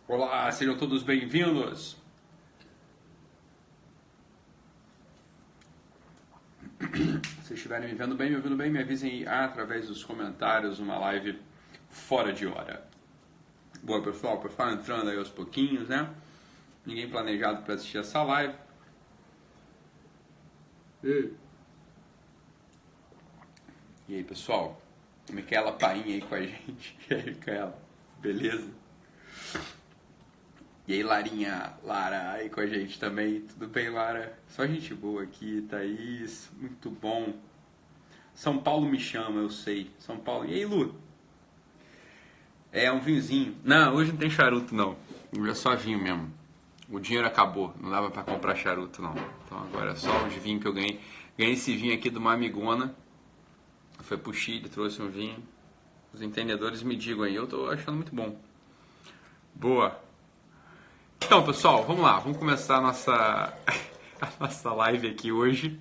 Olá, sejam todos bem-vindos. Se estiverem me vendo bem, me ouvindo bem, me avisem aí através dos comentários, uma live fora de hora. Boa, pessoal, o pessoal entrando aí aos pouquinhos, né? Ninguém planejado para assistir essa live. E aí, pessoal? Micaela Painha aí com a gente. E aí, Micaela? Beleza? E aí, Lara aí com a gente também. Tudo bem, Lara? Só gente boa aqui, Thaís. Muito bom. São Paulo me chama, eu sei. São Paulo. E aí, Lu? É um vinhozinho. Não, hoje não tem charuto, não. Hoje é só vinho mesmo. O dinheiro acabou. Não dava pra comprar charuto, não. Então agora é só os vinhos que eu ganhei. Ganhei esse vinho aqui de uma amigona. Foi pro Chile, trouxe um vinho. Os entendedores me digam aí. Eu tô achando muito bom. Boa. Então, pessoal, vamos lá. Vamos começar a nossa live aqui hoje.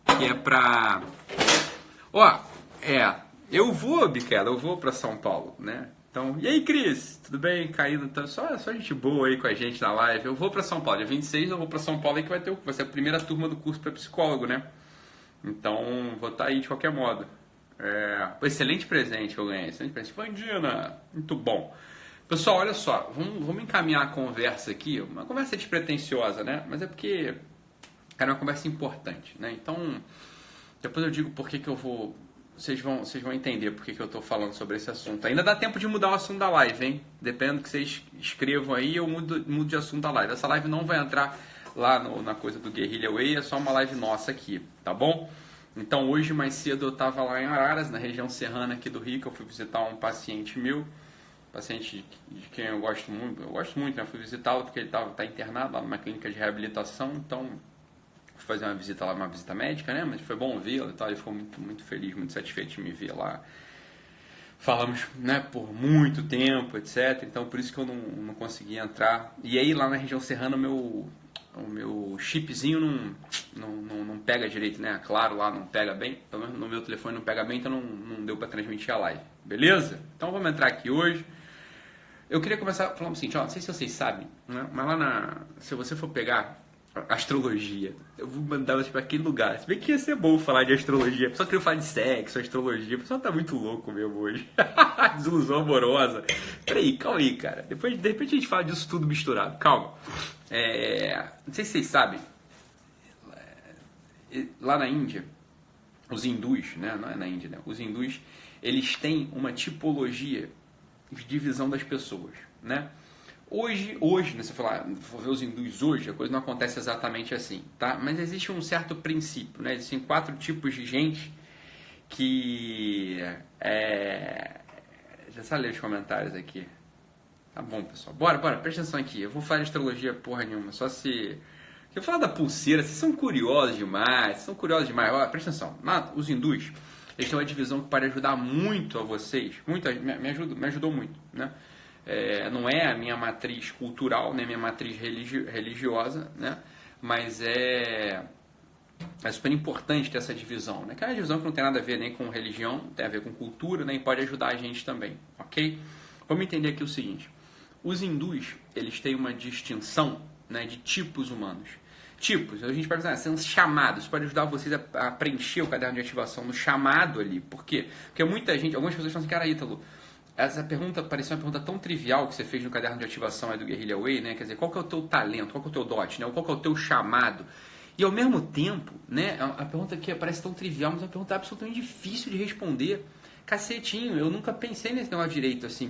Que é pra... eu vou, Biquela, eu vou pra São Paulo, né? Então, e aí, Cris? Tudo bem? Caindo, então, só gente boa aí com a gente na live. Eu vou pra São Paulo. Dia 26 eu vou pra São Paulo aí que vai ser a primeira turma do curso pra psicólogo, né? Então, vou estar aí de qualquer modo. Excelente presente que eu ganhei. Excelente presente. Vandina, muito bom. Pessoal, olha só, vamos encaminhar a conversa aqui, uma conversa despretensiosa, né? Mas é porque é uma conversa importante, né? Então, depois eu digo por que eu vou... Vocês vão entender por que eu estou falando sobre esse assunto. Ainda dá tempo de mudar o assunto da live, hein? Dependendo do que vocês escrevam aí, eu mudo de assunto da live. Essa live não vai entrar lá na coisa do Guerrilla Way, é só uma live nossa aqui, tá bom? Então, hoje mais cedo eu estava lá em Araras, na região serrana aqui do Rio, que eu fui visitar um paciente meu, paciente de quem eu gosto muito, né? Eu fui visitá-lo porque ele tá internado lá numa clínica de reabilitação, então fui fazer uma visita lá, uma visita médica, né? Mas foi bom vê-lo e tal, ele ficou muito, muito feliz, muito satisfeito de me ver lá. Falamos, né, por muito tempo, etc. Então por isso que eu não consegui entrar. E aí lá na região serrana o meu chipzinho não pega direito, né? Claro, lá não pega bem, pelo menos no meu telefone não pega bem, então não deu para transmitir a live. Beleza? Então vamos entrar aqui hoje. Eu queria começar falando o seguinte, não sei se vocês sabem, né? Mas lá se você for pegar astrologia, eu vou mandar você para aquele lugar. Se bem que ia ser bom falar de astrologia. O pessoal queria falar de sexo, astrologia. O pessoal tá muito louco mesmo hoje. Desilusão amorosa. Peraí, calma aí, cara. De repente a gente fala disso tudo misturado. Calma. Não sei se vocês sabem. Lá na Índia, os hindus, né? Não é na Índia, né? Os hindus, eles têm uma tipologia de divisão das pessoas, né? Hoje, né, se for ver os hindus hoje, a coisa não acontece exatamente assim, tá? Mas existe um certo princípio, né? Existem 4 tipos de gente que... Já sabe ler os comentários aqui. Tá bom, pessoal. Bora, presta atenção aqui. Eu vou falar de astrologia porra nenhuma, só se... Eu falar da pulseira, vocês são curiosos demais, Olha, presta atenção. Os hindus, eles têm uma divisão que pode ajudar muito a vocês, me ajudou muito, né? Não é a minha matriz cultural, nem a minha matriz religiosa, né? Mas é super importante ter essa divisão, né? Que é uma divisão que não tem nada a ver nem com religião, tem a ver com cultura, né? E pode ajudar a gente também, ok? Vamos entender aqui o seguinte. Os hindus, eles têm uma distinção, né, de tipos humanos. Tipos, a gente pode dizer, são chamados, isso pode ajudar vocês a preencher o caderno de ativação no chamado ali. Por quê? Porque muita gente, algumas pessoas falam assim, cara, Ítalo, essa pergunta parecia uma pergunta tão trivial que você fez no caderno de ativação aí do Guerrilla Way, né? Quer dizer, qual que é o teu talento, qual que é o teu dote, né? Qual que é o teu chamado? E ao mesmo tempo, né, a pergunta que parece tão trivial, mas é uma pergunta absolutamente difícil de responder. Cacetinho, eu nunca pensei nesse negócio direito, assim,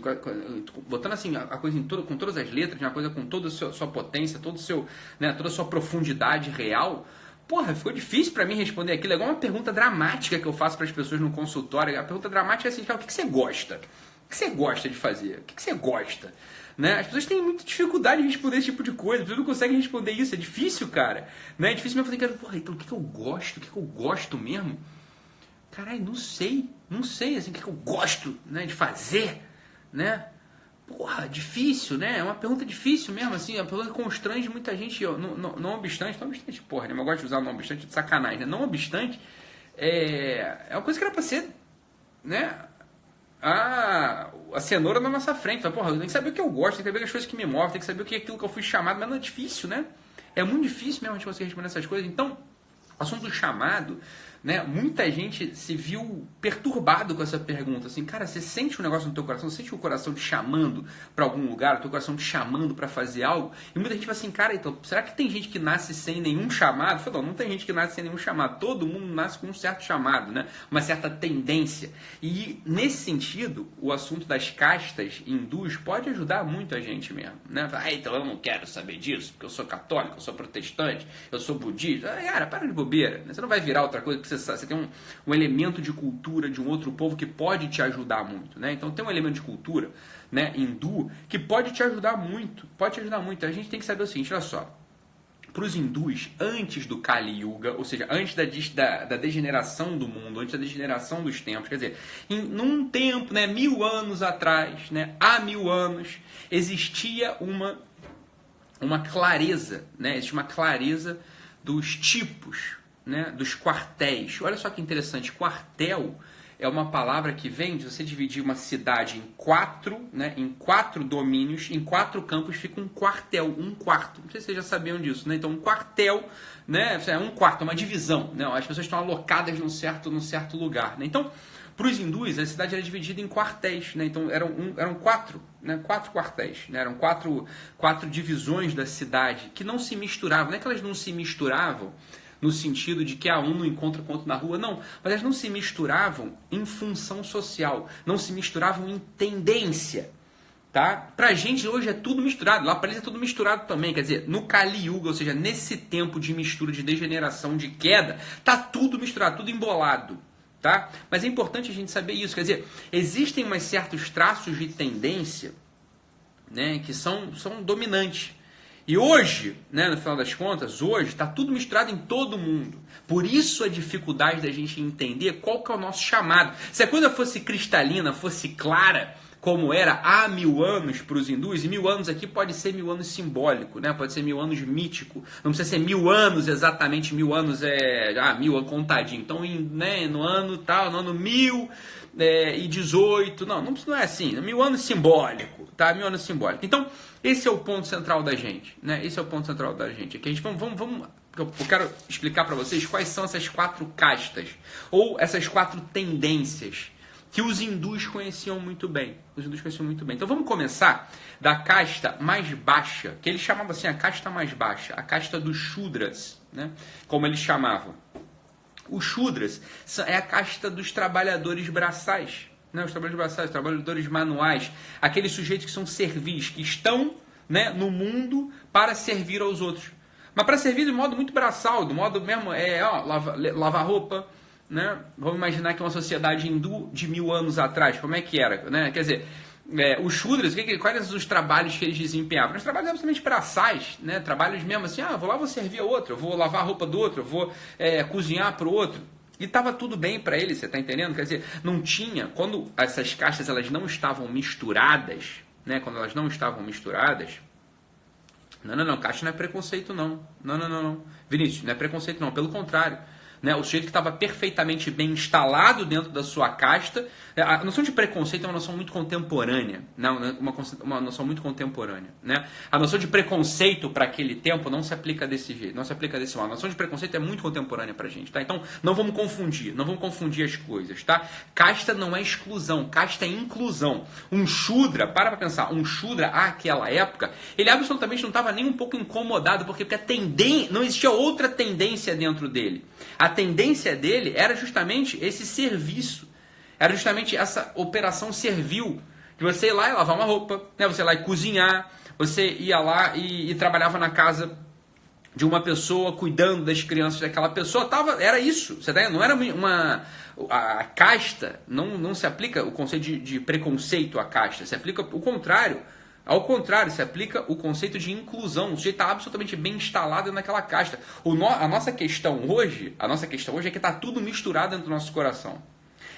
botando assim a coisa com todas as letras, uma coisa com toda a sua potência, toda a sua profundidade real. Porra, ficou difícil pra mim responder aquilo. É igual uma pergunta dramática que eu faço para as pessoas no consultório. A pergunta dramática é assim, cara, o que você gosta? O que você gosta de fazer? O que você gosta? Né? As pessoas têm muita dificuldade em responder esse tipo de coisa. As pessoas não conseguem responder isso. É difícil, cara. Né? É difícil mesmo fazer, porra, então o que eu gosto? O que eu gosto mesmo? Caralho, não sei, assim, o que eu gosto, né, de fazer, né? Porra, difícil, né? É uma pergunta difícil mesmo, assim, é uma pergunta que constrange muita gente. Não obstante, porra, né? Eu gosto de usar não obstante de sacanagem, né? Não obstante, é uma coisa que era pra ser, né, a cenoura na nossa frente. Fala, porra, tem que saber o que eu gosto, tem que saber as coisas que me movem, tem que saber o que é aquilo que eu fui chamado, mas não é difícil, né? É muito difícil mesmo a gente conseguir responder essas coisas. Então, o assunto do chamado, né? Muita gente se viu perturbado com essa pergunta, assim, cara, você sente um negócio no teu coração, você sente o coração te chamando para algum lugar, o teu coração te chamando para fazer algo? E muita gente fala assim, cara, então, será que tem gente que nasce sem nenhum chamado? Eu falo, não tem gente que nasce sem nenhum chamado, todo mundo nasce com um certo chamado, né? Uma certa tendência. E nesse sentido, o assunto das castas hindus pode ajudar muito a gente mesmo, né? Então eu não quero saber disso, porque eu sou católico, eu sou protestante, eu sou budista. Cara, para de bobeira, né? Você não vai virar outra coisa, porque você tem um elemento de cultura de um outro povo que pode te ajudar muito, né? Então tem um elemento de cultura, né, hindu, que pode te ajudar muito, A gente tem que saber o seguinte, olha só, para os hindus, antes do Kali Yuga, ou seja, antes da degeneração do mundo, antes da degeneração dos tempos, quer dizer, num tempo, né, 1000 anos atrás, né, há 1000 anos, existia uma clareza, né, existia uma clareza dos tipos, né, dos quartéis. Olha só que interessante, quartel é uma palavra que vem de você dividir uma cidade em 4, né, em 4 domínios, em 4 campos fica um quartel, um quarto. Não sei se vocês já sabiam disso, né? Então um quartel, né, é um quarto, é uma divisão, né? As pessoas estão alocadas num certo lugar, né? Então, para os hindus, a cidade era dividida em quartéis, né? Então eram 4, né? 4 quartéis, né? Eram quatro divisões da cidade que não se misturavam. Não é que elas não se misturavam no sentido de que um não encontra com outro na rua, não. Mas elas não se misturavam em função social, não se misturavam em tendência. Tá? Pra gente hoje é tudo misturado, lá para eles é tudo misturado também, quer dizer, no Kali Yuga, ou seja, nesse tempo de mistura, de degeneração, de queda, tá tudo misturado, tudo embolado. Tá? Mas é importante a gente saber isso, quer dizer, existem mais certos traços de tendência, né, que são dominantes. E hoje, né, no final das contas, hoje está tudo misturado em todo mundo. Por isso a dificuldade da gente entender qual que é o nosso chamado. Se a coisa fosse cristalina, fosse clara, como era há 1000 anos para os hindus, e 1000 anos aqui pode ser 1000 anos simbólico, né? Pode ser 1000 anos mítico, não precisa ser 1000 anos exatamente, 1000 anos 1000 contadinho. Então, no ano tal, no ano 1018, não é assim, 1000 anos simbólico, tá? 1000 anos simbólico. Então, esse é o ponto central da gente, né? Esse é o ponto central da gente. Aqui a gente eu quero explicar para vocês quais são essas 4 castas, ou essas 4 tendências que os hindus conheciam muito bem. Então vamos começar da casta mais baixa, que eles chamavam assim a casta mais baixa, a casta dos Shudras, né? Como eles chamavam. Os Shudras é a casta dos trabalhadores braçais, né? Os trabalhadores braçais, os trabalhadores manuais, aqueles sujeitos que são servis, que estão, né, no mundo para servir aos outros. Mas para servir de modo muito braçal, do modo mesmo, lavar roupa, né? Vamos imaginar que uma sociedade hindu de 1000 anos atrás, como é que era, né? Quer dizer, os Shudras, quais eram os trabalhos que eles desempenhavam? Os trabalhos absolutamente braçais, né? Trabalhos mesmo assim, vou lá, vou servir a outro, eu vou lavar a roupa do outro, eu vou cozinhar para o outro. E estava tudo bem para eles, você está entendendo? Quer dizer, não tinha, quando essas castas elas não estavam misturadas, né? Quando elas não estavam misturadas, não, casta não é preconceito não. Não. Vinícius, não é preconceito não, pelo contrário. Né? O sujeito que estava perfeitamente bem instalado dentro da sua casta. A noção de preconceito é uma noção muito contemporânea. Uma noção muito contemporânea. Né? A noção de preconceito para aquele tempo não se aplica desse jeito, não se aplica desse modo. A noção de preconceito é muito contemporânea para a gente. Tá? Então, não vamos confundir as coisas. Tá? Casta não é exclusão, casta é inclusão. Um Shudra, para pensar, um Shudra àquela época, ele absolutamente não estava nem um pouco incomodado, porque não existia outra tendência dentro dele. A tendência dele era justamente esse serviço, era justamente essa operação servil, de você ir lá e lavar uma roupa, né? Você ir lá e cozinhar, você ia lá e trabalhava na casa de uma pessoa, cuidando das crianças daquela pessoa, era isso, você tá, não era a casta, não se aplica o conceito de preconceito à casta, se aplica o contrário. Ao contrário, se aplica o conceito de inclusão. O sujeito está absolutamente bem instalado naquela casta. A nossa questão hoje é que está tudo misturado dentro do nosso coração.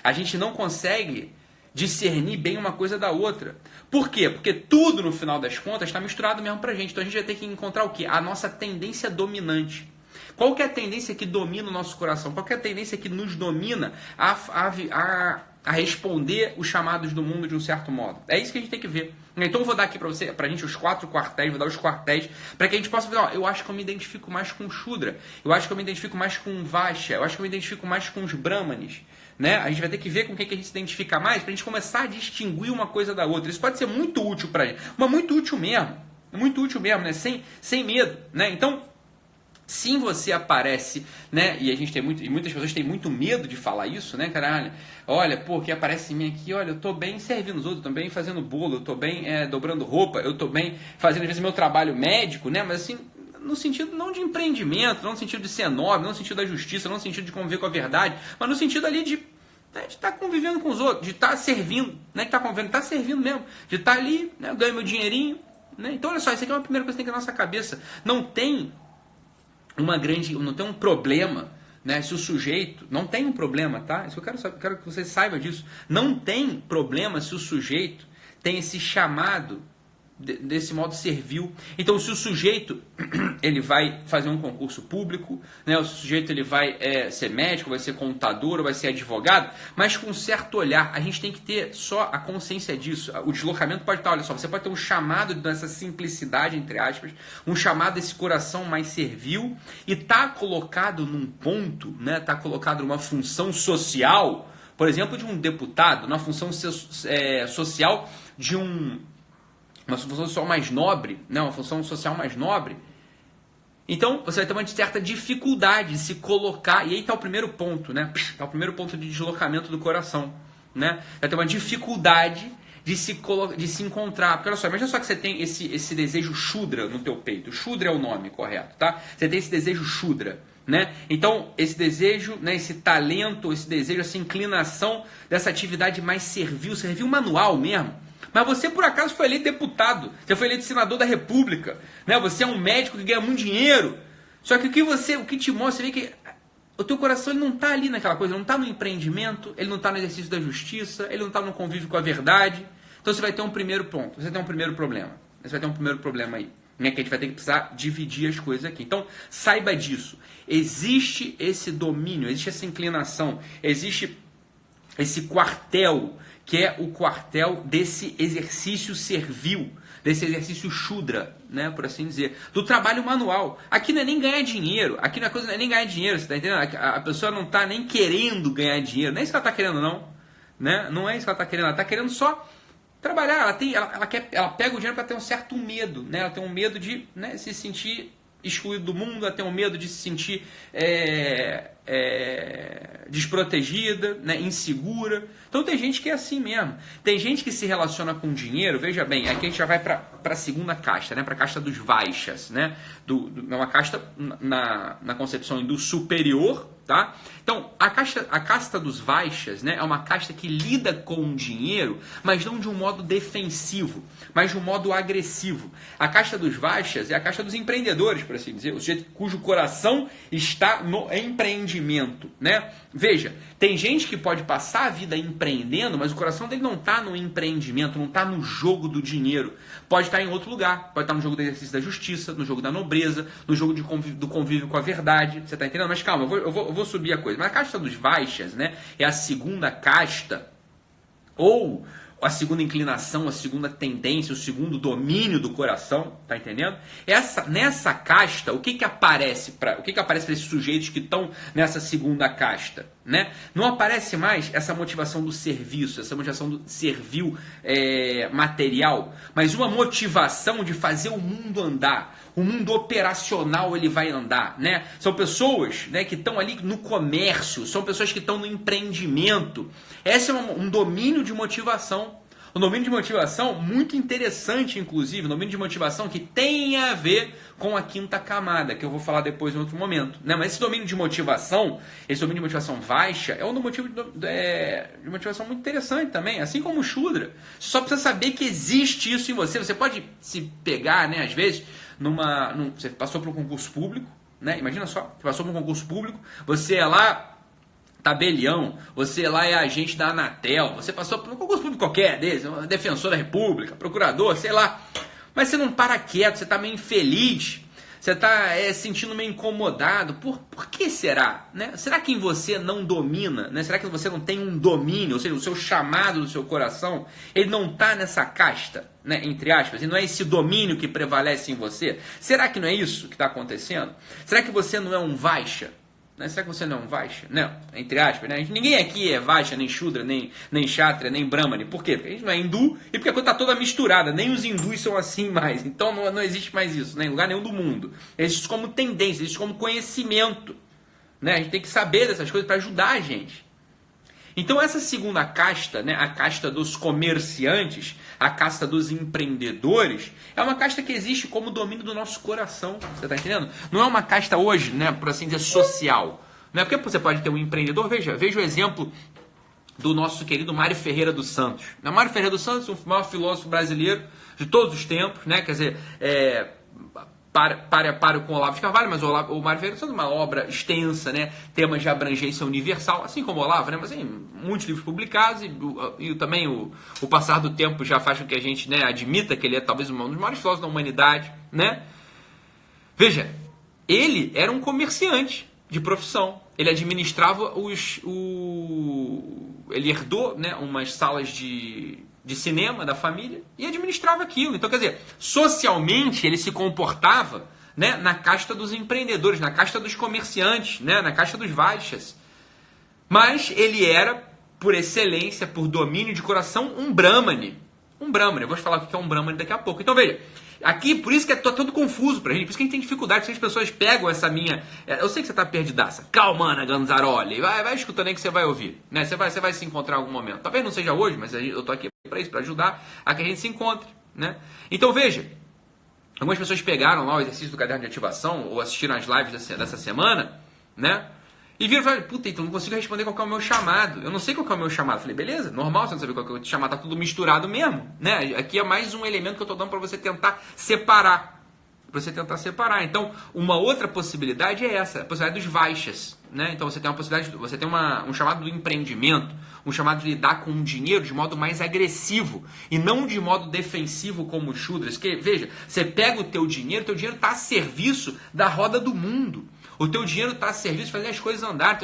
A gente não consegue discernir bem uma coisa da outra. Por quê? Porque tudo, no final das contas, está misturado mesmo pra gente. Então a gente vai ter que encontrar o quê? A nossa tendência dominante. Qual que é a tendência que domina o nosso coração? Qual que é a tendência que nos domina a a responder os chamados do mundo de um certo modo. É isso que a gente tem que ver. Então eu vou dar aqui pra gente os 4 quartéis, vou dar os quartéis, para que a gente possa ver, ó, eu acho que eu me identifico mais com Shudra, eu acho que eu me identifico mais com Vaishya, eu acho que eu me identifico mais com os Brahmanes, né? A gente vai ter que ver com o que a gente se identifica mais, pra gente começar a distinguir uma coisa da outra. Isso pode ser muito útil pra gente, mas muito útil mesmo, né? Sem medo, né? Então, sim, você aparece, né? E a gente tem e muitas pessoas têm muito medo de falar isso, né, caralho? Olha, pô, que aparece em mim aqui, olha, eu tô bem servindo os outros, eu tô bem fazendo bolo, eu tô bem dobrando roupa, eu tô bem fazendo, às vezes, meu trabalho médico, né? Mas assim, no sentido não de empreendimento, não no sentido de ser nobre, não no sentido da justiça, não no sentido de conviver com a verdade, mas no sentido ali de estar convivendo com os outros, de estar servindo, né? De estar convivendo, estar servindo mesmo, de estar ali, né? Eu ganho meu dinheirinho, né? Então, olha só, isso aqui é uma primeira coisa que tem que ter na nossa cabeça. Não tem um problema, né? Se o sujeito, não tem um problema, tá? Isso que eu quero que você saiba disso. Não tem problema se o sujeito tem esse chamado desse modo servil. Então, se o sujeito ele vai fazer um concurso público, né? O sujeito ele vai ser médico, vai ser contador, vai ser advogado, mas com um certo olhar. A gente tem que ter só a consciência disso. O deslocamento pode estar, olha só, você pode ter um chamado dessa simplicidade, entre aspas, um chamado desse coração mais servil, e tá colocado num ponto, né? Tá colocado numa função social, por exemplo, de um deputado, na função social de uma função social mais nobre, né? Uma função social mais nobre. Então, você vai ter uma certa dificuldade de se colocar, e aí está o primeiro ponto, né? Está o primeiro ponto de deslocamento do coração, né? Vai ter uma dificuldade de se encontrar. Porque olha só, imagina só que você tem esse desejo Shudra no teu peito. Shudra é o nome correto, tá? Você tem esse desejo Shudra, né? Então, esse desejo, né, esse talento, esse desejo, essa inclinação dessa atividade mais servil manual mesmo. Mas você, por acaso, foi eleito deputado, você foi eleito senador da República, né? Você é um médico que ganha muito dinheiro. Só que o que te mostra, você vê que o teu coração ele não está ali naquela coisa, ele não está no empreendimento, ele não está no exercício da justiça, ele não está no convívio com a verdade. Então você vai ter um primeiro ponto, você vai ter um primeiro problema. Você vai ter um primeiro problema aí, né? Que a gente vai ter que precisar dividir as coisas aqui. Então, saiba disso. Existe esse domínio, existe essa inclinação, existe esse quartel, que é o quartel desse exercício servil, desse exercício Shudra, né, por assim dizer, do trabalho manual. Aqui não é nem ganhar dinheiro, aqui a coisa não é nem ganhar dinheiro, você está entendendo? A pessoa não está nem querendo ganhar dinheiro, não é isso que ela está querendo não, né? Não é isso que ela está querendo, ela está querendo só trabalhar, ela pega o dinheiro para ter um certo medo, né? Ela tem um medo de, né, se sentir excluído do mundo, ela tem um medo de se sentir desprotegida, né, insegura. Então tem gente que é assim mesmo. Tem gente que se relaciona com dinheiro, veja bem, aqui a gente já vai para a segunda casta, né, para a casta dos Vaishyas, né, é uma casta na concepção do superior, tá? Então a casta dos Vaishyas, né, é uma casta que lida com o dinheiro, mas não de um modo defensivo, mas de um modo agressivo. A casta dos Vaishyas é a casta dos empreendedores, por assim dizer, o sujeito cujo coração está no empreendimento, né? Veja, tem gente que pode passar a vida empreendendo, mas o coração dele não está no empreendimento, não está no jogo do dinheiro. Pode estar em outro lugar, pode estar no jogo do exercício da justiça, no jogo da nobreza, no jogo do convívio com a verdade. Você está entendendo? Mas calma, eu vou subir a coisa. Mas a casta dos Vaishyas, né, é a segunda casta, ou a segunda inclinação, a segunda tendência, o segundo domínio do coração, tá entendendo? Nessa casta, o que aparece para esses sujeitos que estão nessa segunda casta, né? Não aparece mais essa motivação do serviço, essa motivação do servil material, mas uma motivação de fazer o mundo andar. O mundo operacional ele vai andar, né? São pessoas, né, que estão ali no comércio, são pessoas que estão no empreendimento. Esse é um domínio de motivação. Um domínio de motivação muito interessante, inclusive, um domínio de motivação que tem a ver com a quinta camada, que eu vou falar depois em outro momento, né? Mas esse domínio de motivação Vaishya, é um motivo de motivação muito interessante também, assim como o Shudra. Você só precisa saber que existe isso em você. Você pode se pegar, né, às vezes, você passou por um concurso público, né? Imagina só, você passou por um concurso público, você é lá tabelião, você lá é agente da Anatel, você passou por um concurso público qualquer desse, defensor da República, procurador, sei lá, mas você não para quieto, você está meio infeliz, Você está se sentindo meio incomodado. Por que será? Né? Será que em você não domina? Né? Será que você não tem um domínio? Ou seja, o seu chamado do seu coração, ele não está nessa casta, né? Entre aspas, e não é esse domínio que prevalece em você? Será que não é isso que está acontecendo? Será que você não é um Vaishya? Né? Será que você não é um Vaishya? Não, entre aspas, né? Ninguém aqui é Vaishya, nem Shudra, nem Kshatriya, nem Brahmani. Por quê? Porque a gente não é hindu e porque a coisa está toda misturada. Nem os hindus são assim mais. Então não existe mais isso, né? Em lugar nenhum do mundo. Existe como tendência, existe como conhecimento. Né? A gente tem que saber dessas coisas para ajudar a gente. Então essa segunda casta, né, a casta dos comerciantes, a casta dos empreendedores, é uma casta que existe como domínio do nosso coração. Você está entendendo? Não é uma casta hoje, né, por assim dizer, social. Não é porque você pode ter um empreendedor. Veja o exemplo do nosso querido Mário Ferreira dos Santos. Mário Ferreira dos Santos, o maior filósofo brasileiro de todos os tempos, né? Quer dizer, para com o Olavo de Carvalho, mas o Mário Ferreira é uma obra extensa, né? Temas de abrangência universal, assim como o Olavo, né? Mas tem muitos livros publicados e também o passar do tempo já faz com que a gente, né, admita que ele é talvez um dos maiores filósofos da humanidade, né? Veja, ele era um comerciante de profissão. Ele administrava ele herdou, né, umas salas de cinema da família e administrava aquilo. Então, quer dizer, socialmente ele se comportava, né, na casta dos empreendedores, na casta dos comerciantes, né, na casta dos Vaishyas. Mas ele era, por excelência, por domínio de coração, um Brahmane. Um Brahmane. Eu vou te falar o que é um Brahmane daqui a pouco. Então, veja, aqui, por isso que é todo confuso pra gente, por isso que a gente tem dificuldade, se as pessoas pegam essa minha... Eu sei que você tá perdidaça. Calma, Ana Ganzaroli. Vai escutando aí que você vai ouvir. Né? Você vai se encontrar em algum momento. Talvez não seja hoje, mas eu tô aqui para isso, para ajudar a que a gente se encontre. Né? Então, veja, algumas pessoas pegaram lá o exercício do caderno de ativação, ou assistiram as lives dessa semana, né? E viram e falaram, puta, então não consigo responder qual que é o meu chamado. Eu não sei qual que é o meu chamado. Falei, beleza, normal você não saber qual que é o chamado, tá tudo misturado mesmo, né? Aqui é mais um elemento que eu tô dando para você tentar separar. Então, uma outra possibilidade é essa, a possibilidade dos Vaishyas, né? Então você tem uma possibilidade, você tem um chamado do empreendimento, um chamado de lidar com o dinheiro de modo mais agressivo e não de modo defensivo como os Shudras. Que, veja, você pega o teu dinheiro está a serviço da roda do mundo. O teu dinheiro está a serviço de fazer as coisas andarem.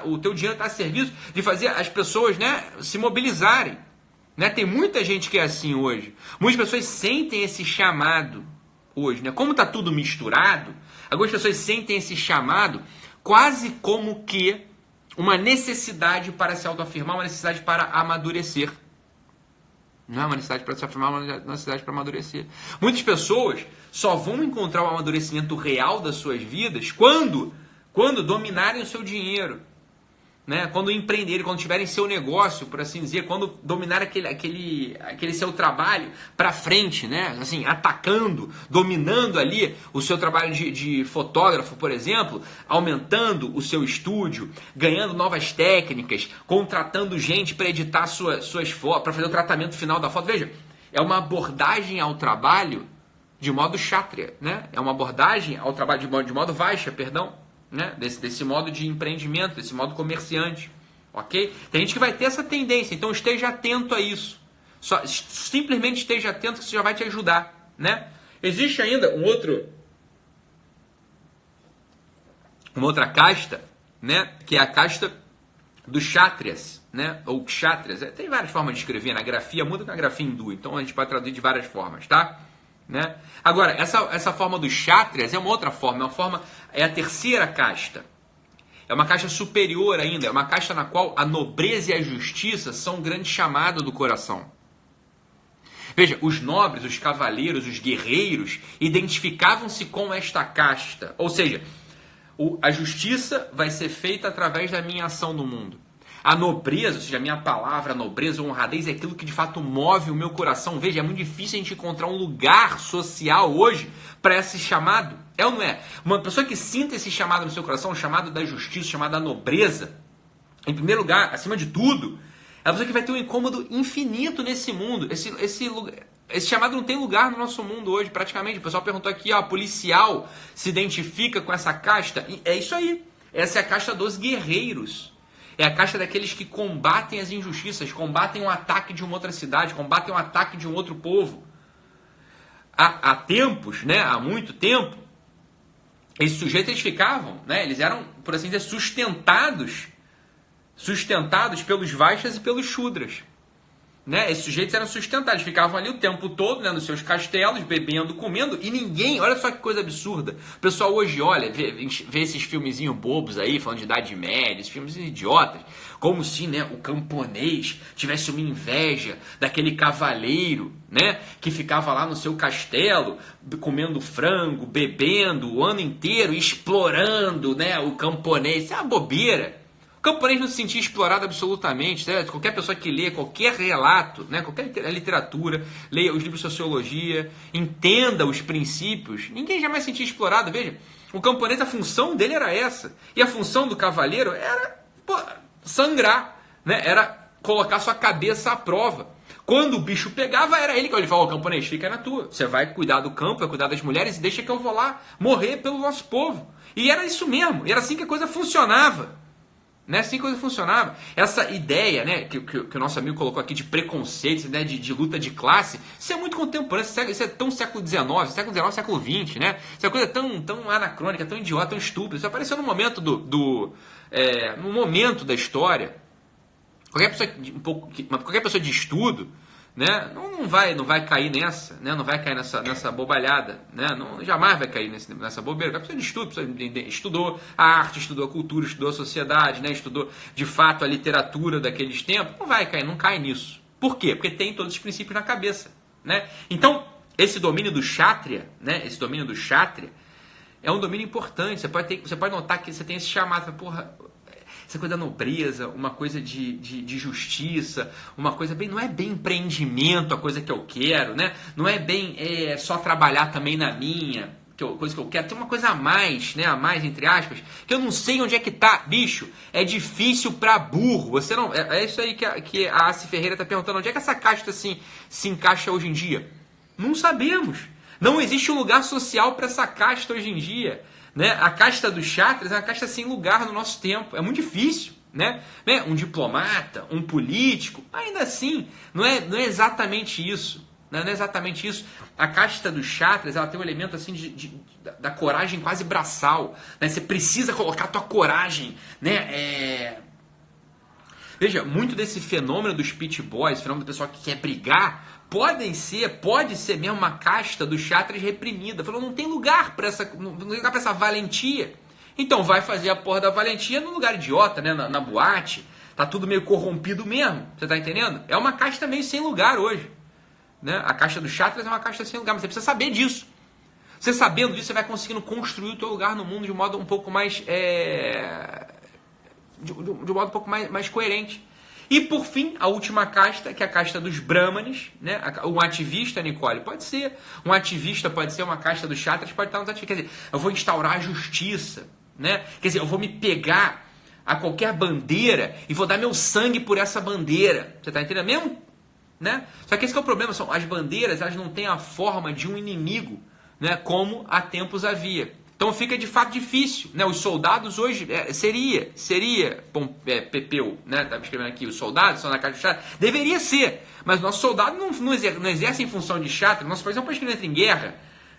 O teu dinheiro está a serviço de fazer as pessoas, né, se mobilizarem. Né? Tem muita gente que é assim hoje. Muitas pessoas sentem esse chamado hoje. Né? Como está tudo misturado, algumas pessoas sentem esse chamado quase como que uma necessidade para se autoafirmar, uma necessidade para amadurecer. Não é uma necessidade para se afirmar, é uma necessidade para amadurecer. Muitas pessoas só vão encontrar o amadurecimento real das suas vidas quando dominarem o seu dinheiro. Né? Quando empreenderem, quando tiverem seu negócio, por assim dizer, quando dominar aquele seu trabalho para frente, né? Assim, atacando, dominando ali o seu trabalho de fotógrafo, por exemplo, aumentando o seu estúdio, ganhando novas técnicas, contratando gente para editar suas fotos, para fazer o tratamento final da foto. Veja, é uma abordagem ao trabalho de modo kshatriya, né? É uma abordagem ao trabalho de modo vaishya, perdão. Né? Desse modo de empreendimento, desse modo comerciante, ok? Tem gente que vai ter essa tendência, então esteja atento a isso. Simplesmente esteja atento que isso já vai te ajudar, né? Existe ainda uma outra casta, né? Que é a casta dos kshatriyas, né? Ou kshatriyas. Tem várias formas de escrever, na grafia muda com a grafia hindu, então a gente pode traduzir de várias formas, tá? Né? Agora, essa forma dos kshatriyas é uma outra forma, é a terceira casta. É uma casta superior ainda, é uma casta na qual a nobreza e a justiça são um grande chamado do coração. Veja, os nobres, os cavaleiros, os guerreiros identificavam-se com esta casta. Ou seja, a justiça vai ser feita através da minha ação no mundo. A nobreza, ou seja, a minha palavra, a nobreza, a honradez é aquilo que de fato move o meu coração. Veja, é muito difícil a gente encontrar um lugar social hoje para esse chamado. É ou não é? Uma pessoa que sinta esse chamado no seu coração, o chamado da justiça, o chamado da nobreza, em primeiro lugar, acima de tudo, é a pessoa que vai ter um incômodo infinito nesse mundo. Esse chamado não tem lugar no nosso mundo hoje, praticamente. O pessoal perguntou aqui, policial se identifica com essa casta? E é isso aí. Essa é a casta dos guerreiros. É a casta daqueles que combatem as injustiças, combatem o ataque de uma outra cidade, combatem o ataque de um outro povo. Há tempos, né, há muito tempo, esses sujeitos eles ficavam, né, eles eram, por assim dizer, sustentados pelos Vaixas e pelos Shudras. Né? Esses sujeitos eram sustentados, ficavam ali o tempo todo, né, nos seus castelos, bebendo, comendo, e ninguém, olha só que coisa absurda. O pessoal hoje olha, vê esses filmezinhos bobos aí, falando de Idade Média, esses filmes idiotas, como se, né, o camponês tivesse uma inveja daquele cavaleiro, né, que ficava lá no seu castelo, comendo frango, bebendo o ano inteiro, explorando, né, o camponês. Isso é uma bobeira. O camponês não se sentia explorado absolutamente, certo? Qualquer pessoa que lê qualquer relato, né? Qualquer literatura, leia os livros de sociologia, entenda os princípios, ninguém jamais se sentia explorado. Veja, o camponês, a função dele era essa. E a função do cavaleiro era sangrar, né? Era colocar sua cabeça à prova. Quando o bicho pegava, era ele que ele falava: camponês, fica na tua. Você vai cuidar do campo, vai cuidar das mulheres e deixa que eu vou lá morrer pelo nosso povo. E era isso mesmo, era assim que a coisa funcionava. Né? Assim que a coisa funcionava. Essa ideia, né, que o nosso amigo colocou aqui de preconceito, né, de luta de classe, isso é muito contemporâneo, isso é tão século XIX, século XX, né? Isso é coisa tão anacrônica, tão idiota, tão estúpida. Isso apareceu no momento no momento da história. Qualquer pessoa de estudo, né, não vai cair nessa, né, não vai cair nessa bobalhada, né, jamais vai cair nessa bobeira. A pessoa de estudo, estudou a arte, estudou a cultura, estudou a sociedade, né, estudou de fato a literatura daqueles tempos, não cai nisso. Por quê? Porque tem todos os princípios na cabeça, né? Então, esse domínio do Kshatriya, né, é um domínio importante. Você pode notar que você tem esse chamado, porra, essa coisa da nobreza, uma coisa de justiça, uma coisa bem, não é bem empreendimento a coisa que eu quero, né? Não é bem só trabalhar também na minha, coisa que eu quero. Tem uma coisa a mais, né? A mais, entre aspas, que eu não sei onde é que tá. Bicho, é difícil pra burro. Você não, é isso aí que a Aci Ferreira tá perguntando. Onde é que essa casta assim, se encaixa hoje em dia? Não sabemos. Não existe um lugar social para essa casta hoje em dia. Né? A casta dos Kshatriyas é uma casta sem lugar no nosso tempo. É muito difícil. Né? Um diplomata, um político, ainda assim, não é exatamente isso. Não é exatamente isso. A casta dos Kshatriyas, ela tem um elemento assim da coragem quase braçal. Né? Você precisa colocar a tua coragem. Né? Veja, muito desse fenômeno dos pit boys, fenômeno do pessoal que quer brigar, pode ser mesmo uma casta dos Kshatriyas reprimida. Falou, não tem lugar para essa valentia. Então vai fazer a porra da valentia num lugar idiota, né? Na boate. Tá tudo meio corrompido mesmo. Você tá entendendo? É uma casta meio sem lugar hoje. Né? A casta dos Kshatriyas é uma casta sem lugar, mas você precisa saber disso. Você sabendo disso, você vai conseguindo construir o teu lugar no mundo de um modo um pouco mais... de um modo um pouco mais coerente. E por fim, a última casta, que é a casta dos Brahmanes, né? Um ativista, Nicole, pode ser. Um ativista pode ser uma casta dos Kshatriyas, pode estar nos ativistas. Quer dizer, eu vou instaurar a justiça, né? Quer dizer, eu vou me pegar a qualquer bandeira e vou dar meu sangue por essa bandeira. Você está entendendo mesmo? Né? Só que esse que é o problema, são as bandeiras, elas não têm a forma de um inimigo, né? Como há tempos havia. Então fica de fato difícil, né? Os soldados hoje, Pepeu, né? Estava escrevendo aqui, os soldados são na caixa de Kshatriya, deveria ser, mas o nosso soldado não exerce em função de Kshatriya, nosso país é um país que não entra em guerra,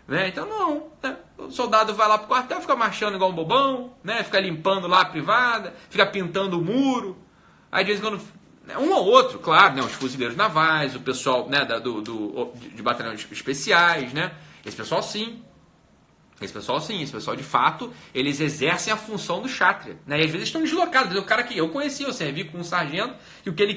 né? Então não, né? O soldado vai lá pro quartel, fica marchando igual um bobão, né? Fica limpando lá a privada, fica pintando o muro, aí de vez em quando, um ou outro, claro, né? Os fuzileiros navais, o pessoal, né? de batalhões especiais, né? Esse pessoal sim. Esse pessoal de fato, eles exercem a função do Kshatriya, né? E às vezes estão deslocados. O cara que eu conheci, eu servi com um sargento, que o que ele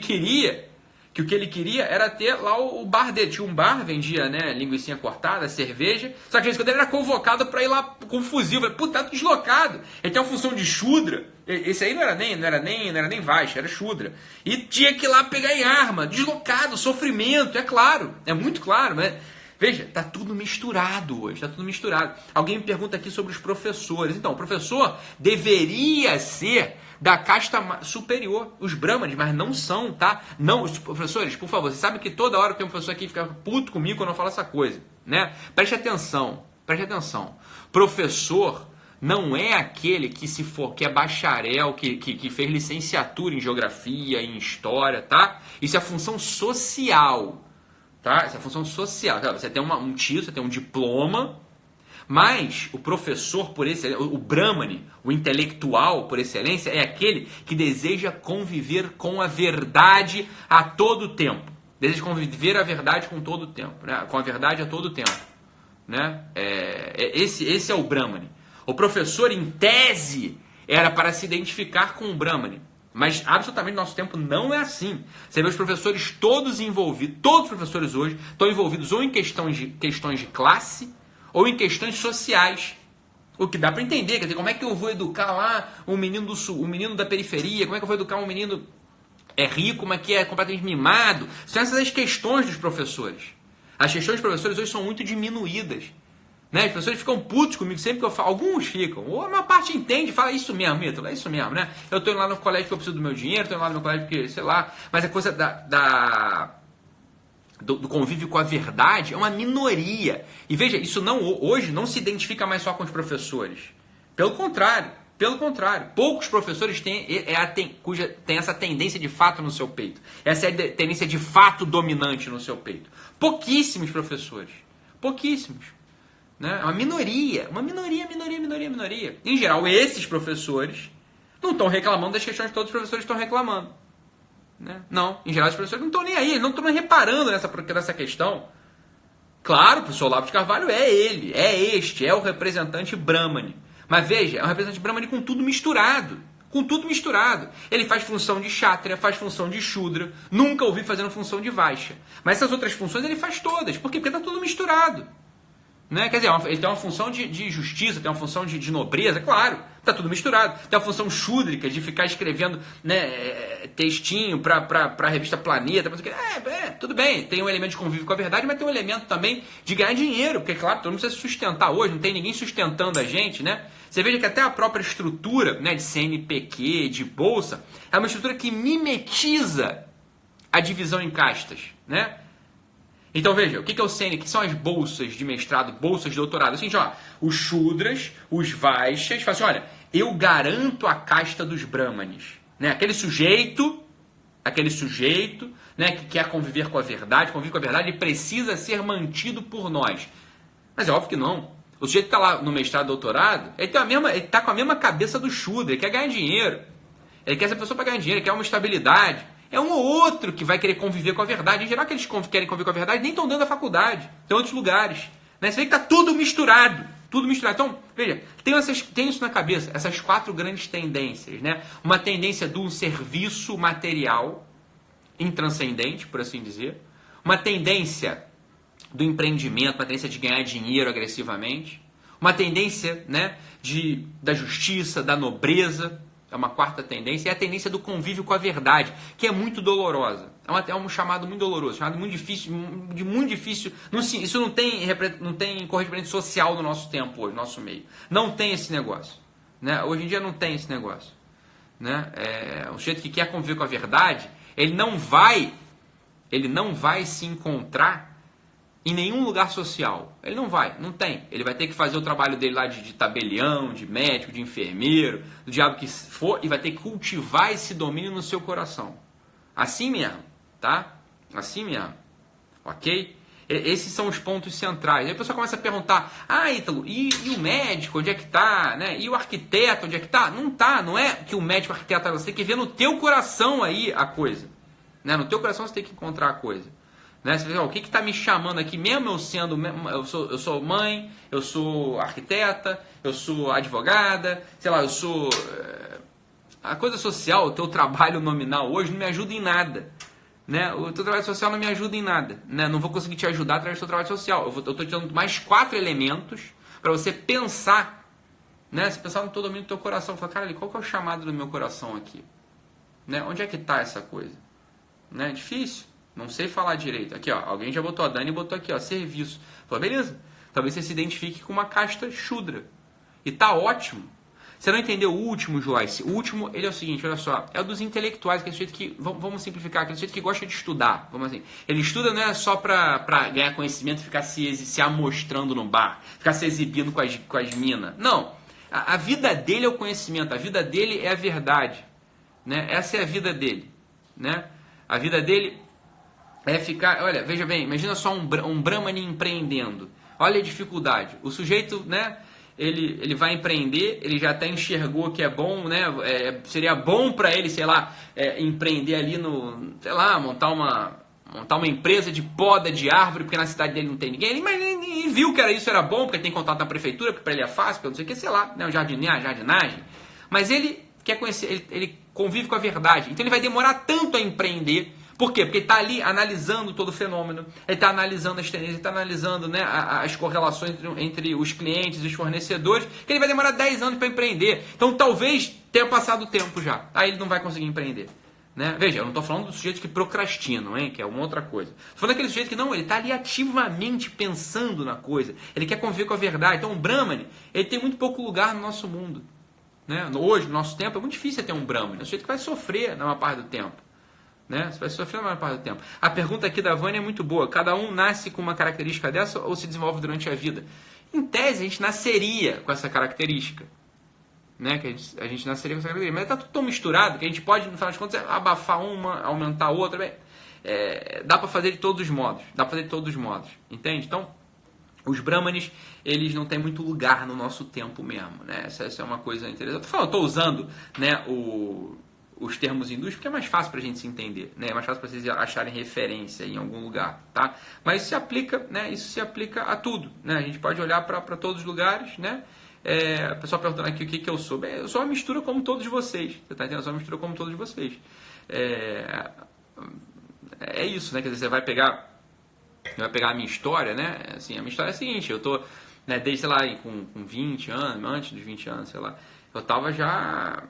queria era ter lá o bar dele. Tinha um bar, vendia, né, linguicinha cortada, cerveja, só que às vezes quando ele era convocado para ir lá com um fuzil, eu falei, puta, tá deslocado. Ele tem uma função de Shudra, esse aí não era nem Vaishya, era Shudra. E tinha que ir lá pegar em arma, deslocado, sofrimento, é claro, é muito claro, né? Veja, está tudo misturado hoje, está tudo misturado. Alguém me pergunta aqui sobre os professores. Então, o professor deveria ser da casta superior, os Brahmanes, mas não são, tá? Não, os professores, por favor, você sabe que toda hora tem um professor aqui que fica puto comigo quando eu falo essa coisa, né? Preste atenção. Professor não é aquele que é bacharel, que fez licenciatura em geografia, em história, tá? Isso é função social. Tá? Essa é a função social. Você tem um título, você tem um diploma, Mas o professor por excelência, o Brahmane, o intelectual por excelência, é aquele que deseja conviver com a verdade a todo tempo. Deseja conviver a verdade com todo o tempo, né? Com a verdade a todo tempo. Né? Esse é o Brahmane. O professor, em tese, era para se identificar com o Brahmane. Mas absolutamente no nosso tempo não é assim. Você vê os professores todos envolvidos, todos os professores hoje estão envolvidos ou em questões de classe ou em questões sociais. O que dá para entender, quer dizer, como é que eu vou educar lá um menino do sul, um menino da periferia, como é que eu vou educar um menino rico, mas que é completamente mimado? São essas as questões dos professores. As questões dos professores hoje são muito diminuídas. Né? Os professores ficam putos comigo sempre que eu falo. Alguns ficam, ou a maior parte entende, fala isso mesmo, Ítalo, é isso mesmo, né? Eu tô indo lá no colégio porque eu preciso do meu dinheiro, tô indo lá no meu colégio porque, sei lá, mas a coisa do convívio com a verdade é uma minoria. E veja, isso hoje não se identifica mais só com os professores. Pelo contrário, poucos professores têm essa tendência de fato no seu peito. Essa é a tendência de fato dominante no seu peito. Pouquíssimos professores. Pouquíssimos. Né? Uma minoria. Em geral, esses professores não estão reclamando das questões que todos os professores estão reclamando. Né? Não, em geral, os professores não estão nem aí, não estão reparando nessa questão. Claro, o professor Olavo de Carvalho é o representante Brahmane. Mas veja, é um representante Brahmane com tudo misturado. Ele faz função de Kshatriya, faz função de Shudra, nunca ouvi fazendo função de Vaishya. Mas essas outras funções ele faz todas. Por quê? Porque está tudo misturado. Né? Quer dizer, ele tem uma função de justiça, tem uma função de nobreza, claro, está tudo misturado. Tem uma função chúdrica de ficar escrevendo, né, textinho para a revista Planeta. Tudo bem, tem um elemento de convívio com a verdade, mas tem um elemento também de ganhar dinheiro, porque, claro, todo mundo precisa se sustentar hoje, não tem ninguém sustentando a gente, né? Você veja que até a própria estrutura, né, de CNPq, de bolsa, é uma estrutura que mimetiza a divisão em castas, né? Então veja, o que é o CN? O que são as bolsas de mestrado, bolsas de doutorado? Assim, ó, os Shudras, os Vaishyas, falam assim, olha, eu garanto a casta dos Brahmanes. Né? Aquele sujeito, né, que quer conviver com a verdade, ele precisa ser mantido por nós. Mas é óbvio que não. O sujeito que está lá no mestrado, doutorado, ele está com a mesma cabeça do Shudra, ele quer ganhar dinheiro. Ele quer ser pessoa para ganhar dinheiro, ele quer uma estabilidade. É um ou outro que vai querer conviver com a verdade. Em geral, aqueles que querem conviver com a verdade nem estão dentro da faculdade. Tem outros lugares. Né? Você vê que está tudo misturado. Então, veja, tem isso na cabeça. Essas 4 grandes tendências. Né? Uma tendência de um serviço material intranscendente, por assim dizer. Uma tendência do empreendimento, uma tendência de ganhar dinheiro agressivamente. Uma tendência, né, da justiça, da nobreza. É uma 4ª tendência, é a tendência do convívio com a verdade, que é muito dolorosa. É um chamado muito doloroso, chamado muito difícil, isso não tem correspondente social no nosso tempo hoje, no nosso meio. Não tem esse negócio. Né? Hoje em dia não tem esse negócio. Né? O sujeito que quer conviver com a verdade, ele não vai se encontrar em nenhum lugar social. Ele não tem. Ele vai ter que fazer o trabalho dele lá de tabelião, de médico, de enfermeiro, do diabo que for, e vai ter que cultivar esse domínio no seu coração. Assim mesmo, tá? Assim mesmo. Ok? Esses são os pontos centrais. Aí a pessoa começa a perguntar, Ítalo, e o médico, onde é que tá? Né? E o arquiteto, onde é que tá? Não tá, não é que o médico, o arquiteto, você tem que ver no teu coração aí a coisa. Né? No teu coração você tem que encontrar a coisa. Né? Você vê, o que está me chamando aqui, mesmo eu sendo, eu sou mãe, eu sou arquiteta, eu sou advogada, sei lá, eu sou... A coisa social, o teu trabalho nominal hoje não me ajuda em nada. Né? O teu trabalho social não me ajuda em nada. Né? Não vou conseguir te ajudar através do teu trabalho social. Eu estou te dando mais 4 elementos para você pensar. Né? Se pensar no teu domínio do teu coração, falar, cara, qual que é o chamado do meu coração aqui? Né? Onde é que está essa coisa? Né? Difícil. Não sei falar direito. Aqui, ó, alguém já botou, a Dani botou aqui, ó, serviço. Falei, beleza. Talvez você se identifique com uma casta Shudra. E tá ótimo. Você não entendeu o último, Joyce? O último, ele é o seguinte, olha só. É o dos intelectuais, que é o sujeito que, vamos simplificar, que é o sujeito que gosta de estudar. Vamos assim. Ele estuda não é só pra ganhar conhecimento e ficar se amostrando no bar. Ficar se exibindo com as minas. Não. A vida dele é o conhecimento. A vida dele é a verdade. Né? Essa é a vida dele. Né? A vida dele... é ficar, olha, veja bem, imagina só um Brahmane empreendendo. Olha a dificuldade. O sujeito, né, ele vai empreender, ele já até enxergou que é bom, né, seria bom para ele, sei lá, empreender ali no, sei lá, montar uma empresa de poda de árvore, porque na cidade dele não tem ninguém, mas ele viu que isso era bom, porque tem contato na prefeitura, porque para ele é fácil, porque não sei o que, sei lá, né, jardinagem. Mas ele quer conhecer, ele convive com a verdade, então ele vai demorar tanto a empreender. Por quê? Porque ele está ali analisando todo o fenômeno, ele está analisando as tendências, ele está analisando, né, as correlações entre os clientes e os fornecedores, que ele vai demorar 10 anos para empreender. Então talvez tenha passado o tempo já, aí ele não vai conseguir empreender. Né? Veja, eu não estou falando dos sujeitos que procrastinam, hein, que é uma outra coisa. Estou falando daquele sujeito que não, ele está ali ativamente pensando na coisa, ele quer conviver com a verdade. Então o Brahmane, ele tem muito pouco lugar no nosso mundo. Né? Hoje, no nosso tempo, é muito difícil ter um Brahmane, é um sujeito que vai sofrer na maior parte do tempo. Né? Você vai sofrer na maior parte do tempo. A pergunta aqui da Vânia é muito boa. Cada um nasce com uma característica dessa ou se desenvolve durante a vida? Em tese, a gente nasceria com essa característica. Né? Que a gente nasceria com essa característica. Mas está tudo tão misturado que a gente pode, no final de contas, abafar uma, aumentar a outra. Bem, dá para fazer de todos os modos. Entende? Então, os Brahmanes, eles não têm muito lugar no nosso tempo mesmo. Né? Essa é uma coisa interessante. Eu estou usando, né, os termos hindus, porque é mais fácil para a gente se entender, né? É mais fácil para vocês acharem referência em algum lugar, tá? Mas isso se aplica, né? Isso se aplica a tudo, né? A gente pode olhar para todos os lugares, né? A pessoa perguntando aqui o que eu sou. Bem, eu sou uma mistura como todos vocês, você tá entendendo? Eu sou uma mistura como todos vocês. É isso, né? Quer dizer, você vai pegar a minha história, né? Assim, a minha história é a seguinte, eu tô, né, desde, sei lá, com 20 anos, antes dos 20 anos, sei lá, eu tava já...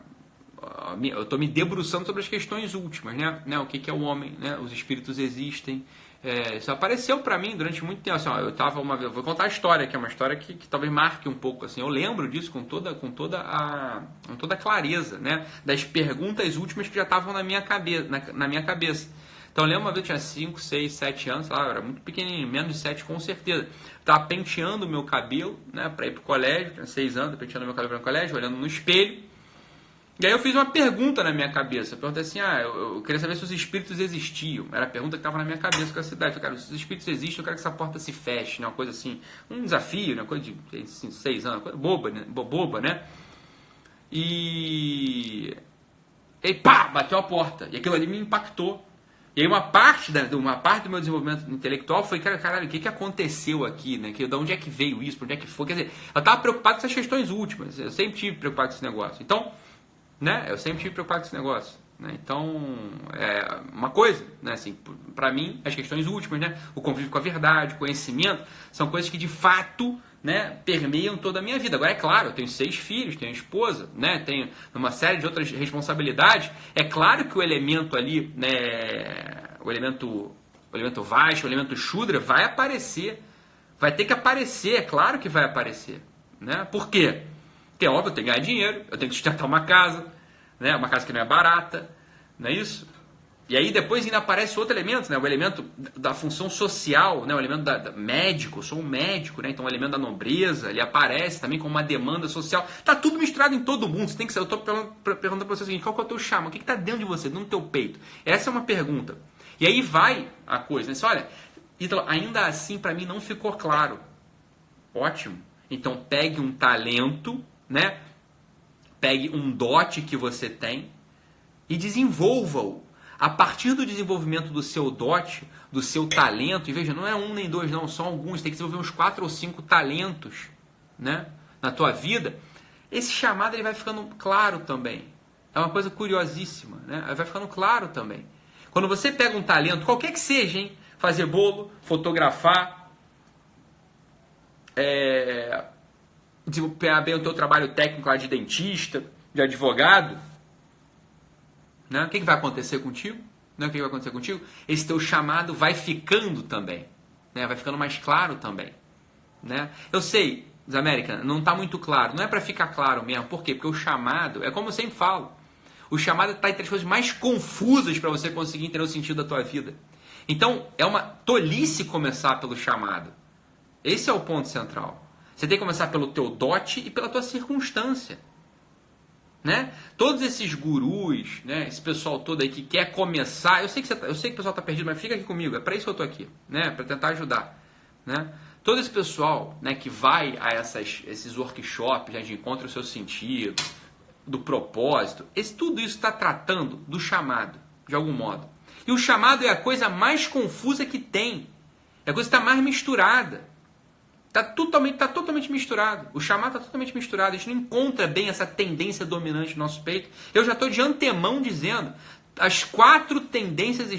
Eu estou me debruçando sobre as questões últimas, né? O que é o homem, né? Os espíritos existem. Isso apareceu para mim durante muito tempo. Assim, eu tava uma vez, vou contar a história, que é uma história que talvez marque um pouco. Assim, eu lembro disso com toda a clareza, né? Das perguntas últimas que já estavam na minha cabeça. Então eu lembro uma vez, eu tinha 5, 6, 7 anos, sei lá, eu era muito pequenininho, menos de 7 com certeza. Estava penteando o meu cabelo, né? Para ir para o colégio, tinha 6 anos, penteando o meu cabelo para o colégio, olhando no espelho. E aí eu fiz uma pergunta na minha cabeça. Eu perguntei assim, eu queria saber se os espíritos existiam. Era a pergunta que estava na minha cabeça com essa ideia. Eu falei, cara, se os espíritos existem, eu quero que essa porta se feche, né? Uma coisa assim, um desafio, né? Uma coisa de 6 anos, uma coisa boba, né? E pá, bateu a porta. E aquilo ali me impactou. E aí uma parte do meu desenvolvimento intelectual foi, caralho, o que aconteceu aqui, né? De onde é que veio isso, por onde é que foi? Quer dizer, eu estava preocupado com essas questões últimas. Eu sempre tive preocupado com esse negócio. Então, né? Eu sempre tive preocupado com esse negócio. Né? Então, é uma coisa, né? Assim, para mim, as questões últimas, né? O convívio com a verdade, o conhecimento, são coisas que de fato, né, permeiam toda a minha vida. Agora, é claro, eu tenho 6 filhos, tenho esposa, né? Tenho uma série de outras responsabilidades. É claro que o elemento ali, né? O elemento Vaishya, o elemento Shudra vai aparecer. Vai ter que aparecer, é claro que vai aparecer. Né? Por quê? Porque é óbvio, eu tenho que ganhar dinheiro, eu tenho que sustentar uma casa, né? Uma casa que não é barata, não é isso? E aí depois ainda aparece outro elemento, né? O elemento da função social, né? O elemento médico, eu sou um médico, né? Então o elemento da nobreza, ele aparece também como uma demanda social. Tá tudo misturado em todo mundo. Você tem que saber. Eu estou perguntando para você o seguinte, qual que é o teu chama? O que está dentro de você, no teu peito? Essa é uma pergunta. E aí vai a coisa, né? Você olha, Ítalo, ainda assim para mim não ficou claro. Ótimo. Então pegue um talento, né? Pegue um dote que você tem e desenvolva-o. A partir do desenvolvimento do seu dote, do seu talento, e veja, não é 1 nem 2 não, são alguns, tem que desenvolver uns 4 ou 5 talentos, né, na tua vida, esse chamado ele vai ficando claro também. É uma coisa curiosíssima, né? Vai ficando claro também. Quando você pega um talento, qualquer que seja, hein, fazer bolo, fotografar, desempenhar bem o teu trabalho técnico lá de dentista, de advogado, né? O que vai acontecer contigo? Né? O que vai acontecer contigo? Esse teu chamado vai ficando também, né? Vai ficando mais claro também, né? Eu sei, Zamérica, não está muito claro, não é para ficar claro mesmo. Por quê? Porque o chamado, é como eu sempre falo, o chamado está entre as coisas mais confusas para você conseguir entender o sentido da tua vida. Então, é uma tolice começar pelo chamado. Esse é o ponto central. Você tem que começar pelo teu dote e pela tua circunstância. Né? Todos esses gurus, né? Esse pessoal todo aí que quer começar, eu sei que o pessoal está perdido, mas fica aqui comigo, é para isso que eu estou aqui, né? Para tentar ajudar, né? todo esse pessoal, né, que vai a esses workshops, né, de encontra o seu sentido, do propósito, tudo isso está tratando do chamado, de algum modo. E o chamado é a coisa mais confusa que tem. É a coisa que está mais misturada. Está totalmente misturado. O chamado está totalmente misturado. A gente não encontra bem essa tendência dominante no nosso peito. Eu já estou de antemão dizendo, as 4 tendências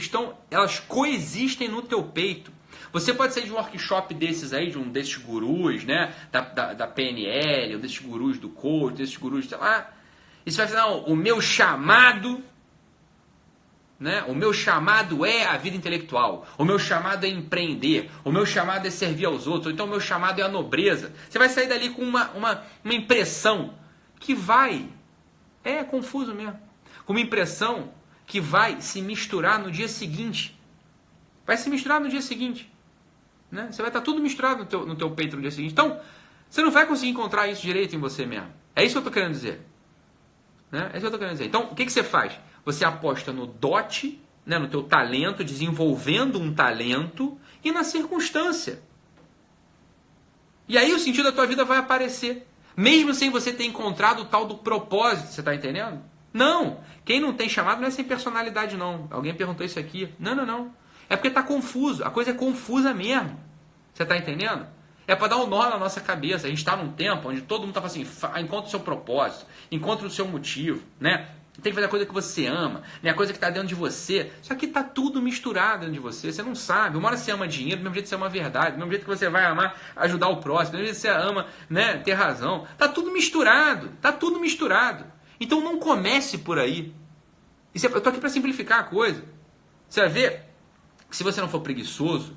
elas coexistem no teu peito. Você pode sair de um workshop desses aí, de um desses gurus, né? Da PNL, um desses gurus do coach, desses gurus, sei lá. E você vai falar, não, o meu chamado, né? O meu chamado é a vida intelectual. O meu chamado é empreender. O meu chamado é servir aos outros. Ou então o meu chamado é a nobreza. Você vai sair dali com uma impressão que é confuso mesmo. Com uma impressão que vai se misturar no dia seguinte. Vai se misturar no dia seguinte. Né? Você vai estar tudo misturado no teu peito no dia seguinte. Então, você não vai conseguir encontrar isso direito em você mesmo. É isso que eu estou querendo dizer. Né? É isso que eu estou querendo dizer. Então, o que você faz? Você aposta no dote, né, no teu talento, desenvolvendo um talento, e na circunstância. E aí o sentido da tua vida vai aparecer. Mesmo sem você ter encontrado o tal do propósito, você está entendendo? Não. Quem não tem chamado não é sem personalidade, não. Alguém perguntou isso aqui. Não. É porque está confuso. A coisa é confusa mesmo. Você está entendendo? É para dar um nó na nossa cabeça. A gente está num tempo onde todo mundo está falando assim, encontra o seu propósito, encontra o seu motivo, né? Tem que fazer a coisa que você ama, né? A coisa que está dentro de você. Só que está tudo misturado dentro de você. Você não sabe. Uma hora você ama dinheiro, do mesmo jeito que você ama a verdade, do mesmo jeito que você vai amar ajudar o próximo, do mesmo jeito que você ama, né, ter razão. Está tudo misturado. Está tudo misturado. Então não comece por aí. Eu estou aqui para simplificar a coisa. Você vai ver que se você não for preguiçoso,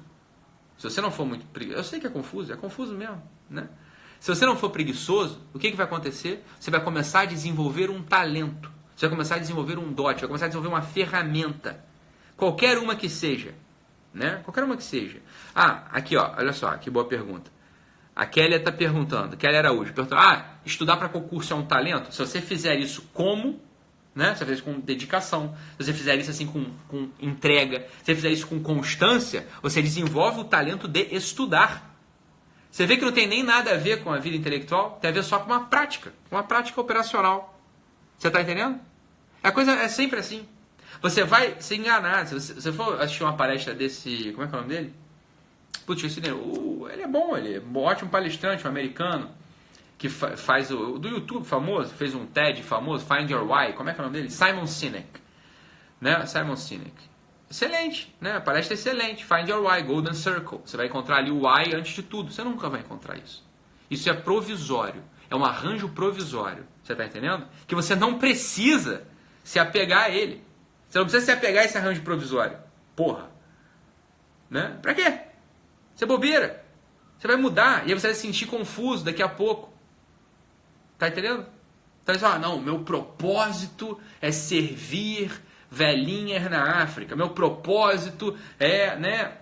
se você não for muito preguiçoso, eu sei que é confuso mesmo, né? Se você não for preguiçoso, o que vai acontecer? Você vai começar a desenvolver um talento. Você vai começar a desenvolver um dote, vai começar a desenvolver uma ferramenta. Qualquer uma que seja. Né? Qualquer uma que seja. Ah, aqui ó, olha só, que boa pergunta. A Kélia está perguntando, Kélia Araújo, perguntou, estudar para concurso é um talento? Se você fizer isso como, né? Se você fizer isso com dedicação, se você fizer isso assim com entrega, se você fizer isso com constância, você desenvolve o talento de estudar. Você vê que não tem nem nada a ver com a vida intelectual, tem a ver só com uma prática operacional. Você está entendendo? A coisa é sempre assim. Você vai se enganar. Se você for assistir uma palestra desse... Como é que é o nome dele? Putz, esse ele é bom, ele é um ótimo palestrante, um americano, que faz do YouTube famoso, fez um TED famoso, Find Your Why. Como é que é o nome dele? Simon Sinek. Né? Simon Sinek. Excelente, né? A palestra é excelente. Find Your Why, Golden Circle. Você vai encontrar ali o why antes de tudo. Você nunca vai encontrar isso. Isso é provisório. É um arranjo provisório. Você está entendendo? Que você não precisa se apegar a ele. Você não precisa se apegar a esse arranjo provisório. Porra. Né? Pra quê? Você é bobeira. Você vai mudar. E aí você vai se sentir confuso daqui a pouco. Tá entendendo? Então, não, meu propósito é servir velhinhas na África. Meu propósito é, né?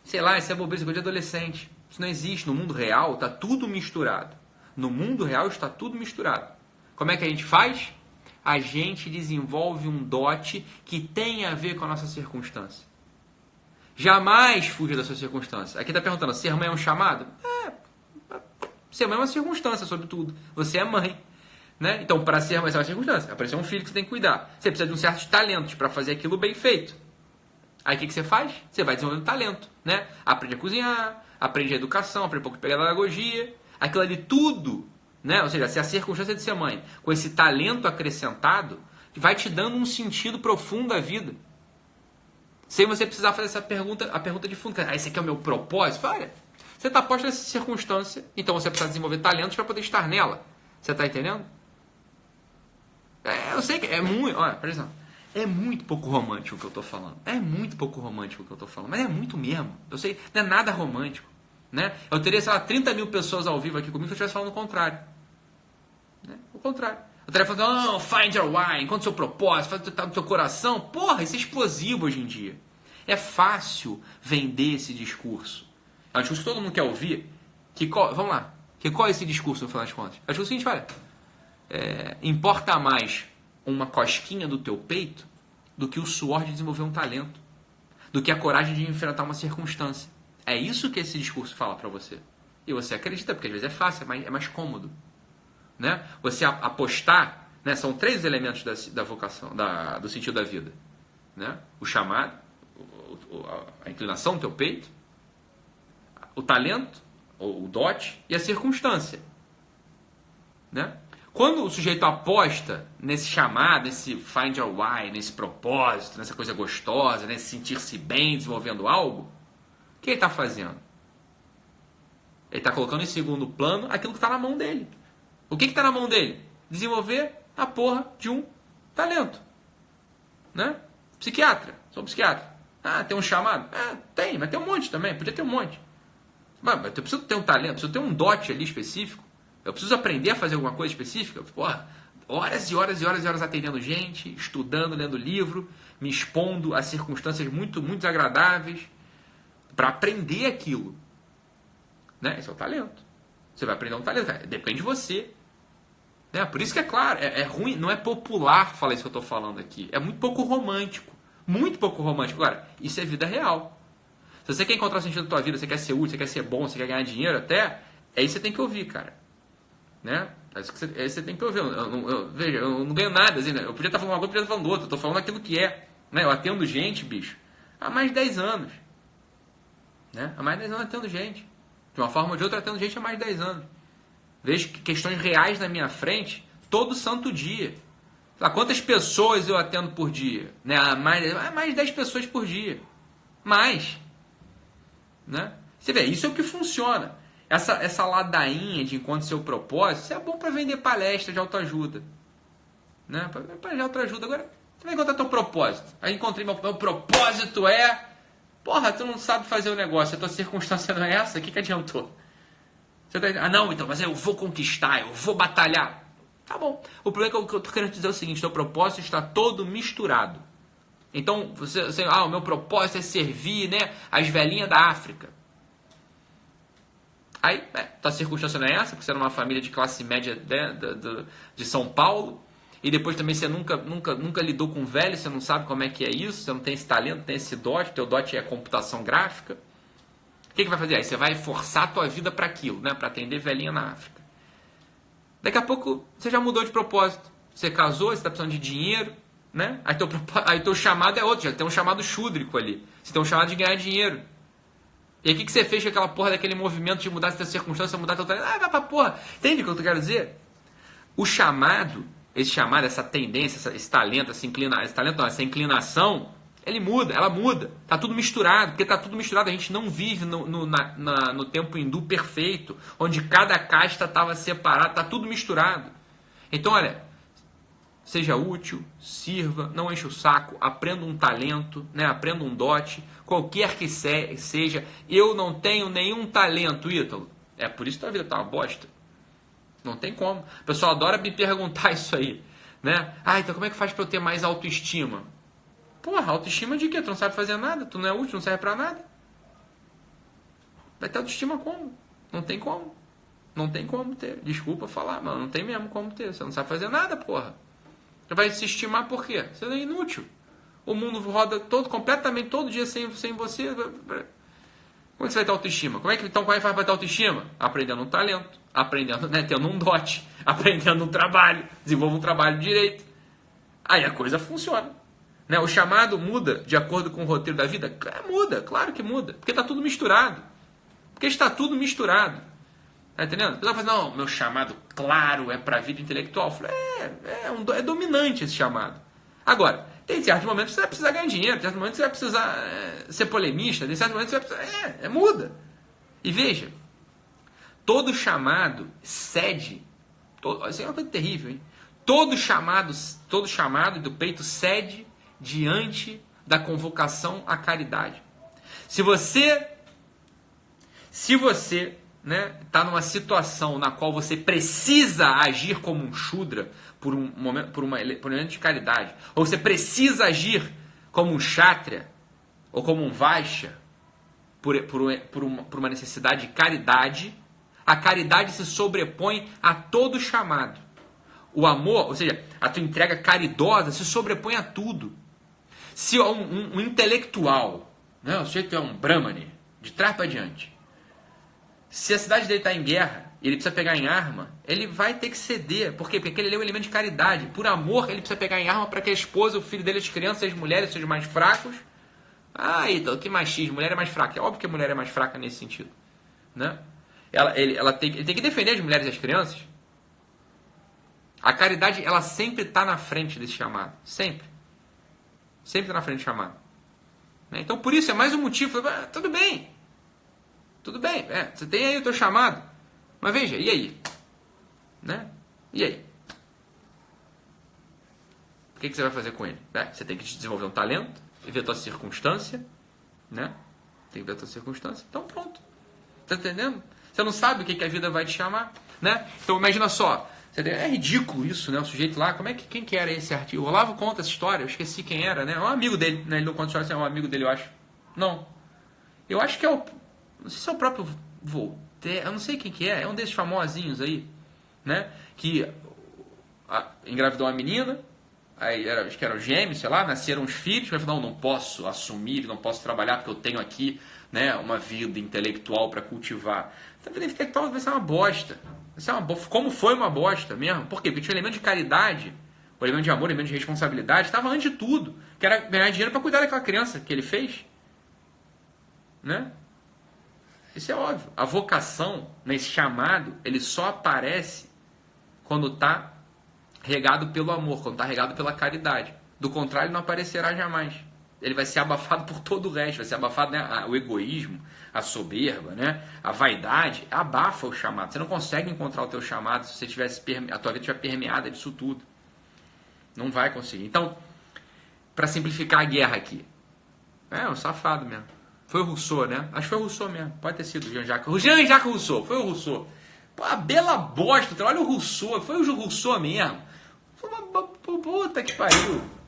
Sei lá, isso é bobeira, isso é coisa de adolescente. Isso não existe. No mundo real está tudo misturado. No mundo real está tudo misturado. Como é que a gente faz? A gente desenvolve um dote que tem a ver com a nossa circunstância. Jamais fuja da sua circunstância. Aqui está perguntando, ser mãe é um chamado? Ser mãe é uma circunstância, sobretudo. Você é mãe. Né? Então, para ser mãe, é uma circunstância. Apareceu um filho que você tem que cuidar. Você precisa de um certos talentos para fazer aquilo bem feito. Aí o que você faz? Você vai desenvolvendo talento. Né? Aprende a cozinhar, aprende a educação, aprende um pouco de pedagogia. Aquilo ali tudo, né? Ou seja, se a circunstância de ser mãe, com esse talento acrescentado, vai te dando um sentido profundo à vida. Sem você precisar fazer essa pergunta, a pergunta de fundo. Esse aqui é o meu propósito? Olha, você está posto nessa circunstância, então você precisa desenvolver talentos para poder estar nela. Você está entendendo? Eu sei que é muito... Olha, por exemplo, é muito pouco romântico o que eu estou falando. É muito pouco romântico o que eu estou falando. Mas é muito mesmo. Eu sei, não é nada romântico. Né? Eu teria, sei lá, 30 mil pessoas ao vivo aqui comigo se eu estivesse falando o contrário. Né? O contrário. Eu estaria falando, find your why, encontre seu propósito, faz o que está no seu coração. Porra, isso é explosivo hoje em dia. É fácil vender esse discurso. É um discurso que todo mundo quer ouvir. Vamos lá. Qual é esse discurso, no final das contas? É o seguinte, olha. Importa mais uma cosquinha do teu peito do que o suor de desenvolver um talento. Do que a coragem de enfrentar uma circunstância. É isso que esse discurso fala para você. E você acredita, porque às vezes é fácil, é mais cômodo. Né? Você apostar, né? São 3 elementos da vocação, do sentido da vida. Né? O chamado, a inclinação do teu peito, o talento, ou o dote, e a circunstância. Né? Quando o sujeito aposta nesse chamado, nesse find your why, nesse propósito, nessa coisa gostosa, nesse sentir-se bem desenvolvendo algo, o que ele está fazendo? Ele está colocando em segundo plano aquilo que está na mão dele. O que está na mão dele? Desenvolver a porra de um talento. Né? Psiquiatra. Sou psiquiatra. Ah, tem um chamado? Tem, mas tem um monte também. Podia ter um monte. Mas eu preciso ter um talento, preciso ter um dote ali específico. Eu preciso aprender a fazer alguma coisa específica. Porra, horas e horas e horas e horas atendendo gente, estudando, lendo livro, me expondo a circunstâncias muito, muito desagradáveis para aprender aquilo. Né? Esse é o talento. Você vai aprender um talento. Depende de você. Né? Por isso que é claro, é ruim, não é popular falar isso que eu estou falando aqui. É muito pouco romântico. Muito pouco romântico. Agora, isso é vida real. Se você quer encontrar o sentido da tua vida, você quer ser útil, você quer ser bom, você quer ganhar dinheiro até, é isso que você tem que ouvir, cara. Né? É isso que você tem que ouvir. Veja, eu não ganho nada. Assim, né? Eu podia estar falando uma coisa, eu podia estar falando outra. Eu estou falando aquilo que é. Né? Eu atendo gente, bicho, há mais de 10 anos. Né? Há mais de 10 anos eu atendo gente. De uma forma ou de outra, eu atendo gente há mais de 10 anos. Vejo questões reais na minha frente todo santo dia. Lá, quantas pessoas eu atendo por dia? Né? Mais de 10 pessoas por dia. Mais. Né? Você vê, isso é o que funciona. Essa ladainha de encontro seu propósito, isso é bom para vender palestra de autoajuda. Né? Para vender autoajuda. Agora, você vai encontrar teu propósito. Aí encontrei meu propósito é... Porra, tu não sabe fazer o negócio, a tua circunstância não é essa, o que adiantou? Você tá... não, então, mas eu vou conquistar, eu vou batalhar. Tá bom. O problema é que eu tô querendo dizer o seguinte, teu propósito está todo misturado. Então, você o meu propósito é servir, né, as velhinhas da África. Aí, tua circunstância não é essa, porque você é numa família de classe média, né, de São Paulo, e depois também você nunca lidou com velho, você não sabe como é que é isso, você não tem esse talento, tem esse dote, teu dote é computação gráfica. O que vai fazer? Aí você vai forçar a tua vida para aquilo, né, para atender velhinha na África. Daqui a pouco você já mudou de propósito. Você casou, você está precisando de dinheiro, né? Aí teu chamado é outro, já tem um chamado chúdrico ali. Você tem um chamado de ganhar dinheiro. E aí o que você fez com aquela porra daquele movimento de mudar essa circunstância, mudar teu talento? Vai pra porra. Entende o que eu quero dizer? O chamado, essa tendência, esse talento, essa inclinação, ela muda. Tá tudo misturado, porque tá tudo misturado. A gente não vive no tempo hindu perfeito, onde cada casta estava separada, tá tudo misturado. Então, olha, seja útil, sirva, não enche o saco, aprenda um talento, né? Aprenda um dote, qualquer que seja. Eu não tenho nenhum talento, Ítalo. É por isso que a vida tá uma bosta. Não tem como. O pessoal adora me perguntar isso aí, né? Então como é que faz para eu ter mais autoestima? Porra, autoestima de quê? Tu não sabe fazer nada, tu não é útil, não serve pra nada. Vai ter autoestima como? Não tem como. Não tem como ter. Desculpa falar, mas não tem mesmo como ter. Você não sabe fazer nada, porra. Você vai se estimar por quê? Você é inútil. O mundo roda completamente todo dia sem você. Como é que você vai ter autoestima? Então como é que faz para ter autoestima? Aprendendo um talento, aprendendo, né, tendo um dote, aprendendo um trabalho, desenvolva um trabalho direito. Aí a coisa funciona. Né? O chamado muda de acordo com o roteiro da vida? Muda, claro que muda. Porque está tudo misturado. Porque está tudo misturado. Tá entendendo? A pessoa fala assim, não, meu chamado, claro, é para a vida intelectual. Eu falo, é dominante esse chamado. Agora, tem certos momentos que você vai precisar ganhar dinheiro, tem certos momentos que você vai precisar ser polemista, tem certos momentos que você vai precisar... muda. E veja, todo chamado cede, isso é uma coisa terrível, hein? Todo chamado do peito cede diante da convocação à caridade. Se você né, tá numa situação na qual você precisa agir como um Shudra por um momento de caridade, ou você precisa agir como um Kshatriya ou como um Vaishya por uma necessidade de caridade, a caridade se sobrepõe a todo chamado. O amor, ou seja, a tua entrega caridosa se sobrepõe a tudo. Se um intelectual, né, o sujeito é um Brahmani, de trás para diante. Se a cidade dele está em guerra e ele precisa pegar em arma, ele vai ter que ceder. Por quê? Porque ele é um elemento de caridade. Por amor, ele precisa pegar em arma para que a esposa, o filho dele, as crianças, as mulheres sejam mais fracos. Ah, então, que machismo, mulher é mais fraca. É óbvio que a mulher é mais fraca nesse sentido. Né? Ele tem que defender as mulheres e as crianças. A caridade, ela sempre está na frente desse chamado. Sempre. Sempre está na frente do chamado. Né? Então, por isso, é mais um motivo. Tudo bem. Tudo bem. Você tem aí o teu chamado. Mas veja, e aí? Né? E aí? O que você vai fazer com ele? Você tem que desenvolver um talento, ver a tua circunstância. Né? Tem que ver a tua circunstância. Então, pronto. Tá entendendo? Você não sabe o que a vida vai te chamar. Né? Então, imagina só. É ridículo isso, né? O sujeito lá, quem que era esse artigo? O Olavo conta essa história, eu esqueci quem era, né? É um amigo dele, né? Ele não conta a história, assim, é um amigo dele, eu acho. Não. Eu acho que é o... Não sei se é o próprio Voltaire, eu não sei quem que é um desses famosinhos aí, né? Que engravidou uma menina, aí acho que eram gêmeos, sei lá, nasceram os filhos, mas falou, não posso assumir, não posso trabalhar porque eu tenho aqui, né, uma vida intelectual para cultivar. Então, a vida intelectual vai ser uma bosta. Como foi uma bosta mesmo? Por quê? Porque tinha o elemento de caridade, o elemento de amor, o elemento de responsabilidade, estava antes de tudo, que era ganhar dinheiro para cuidar daquela criança que ele fez. Né? Isso é óbvio. A vocação, nesse chamado, ele só aparece quando está regado pelo amor, quando está regado pela caridade. Do contrário, não aparecerá jamais. Ele vai ser abafado por todo o resto, vai ser abafado, né? O egoísmo, a soberba, né? A vaidade, abafa o chamado. Você não consegue encontrar o teu chamado se a tua vida estiver permeada disso tudo. Não vai conseguir. Então, para simplificar a guerra aqui, um safado mesmo. Foi o Rousseau, né? Acho que foi o Rousseau mesmo. Pode ter sido o Jean-Jacques Rousseau. Foi o Rousseau. Pô, a bela bosta. Olha o Rousseau. Foi o Rousseau mesmo. Foi uma puta que pariu.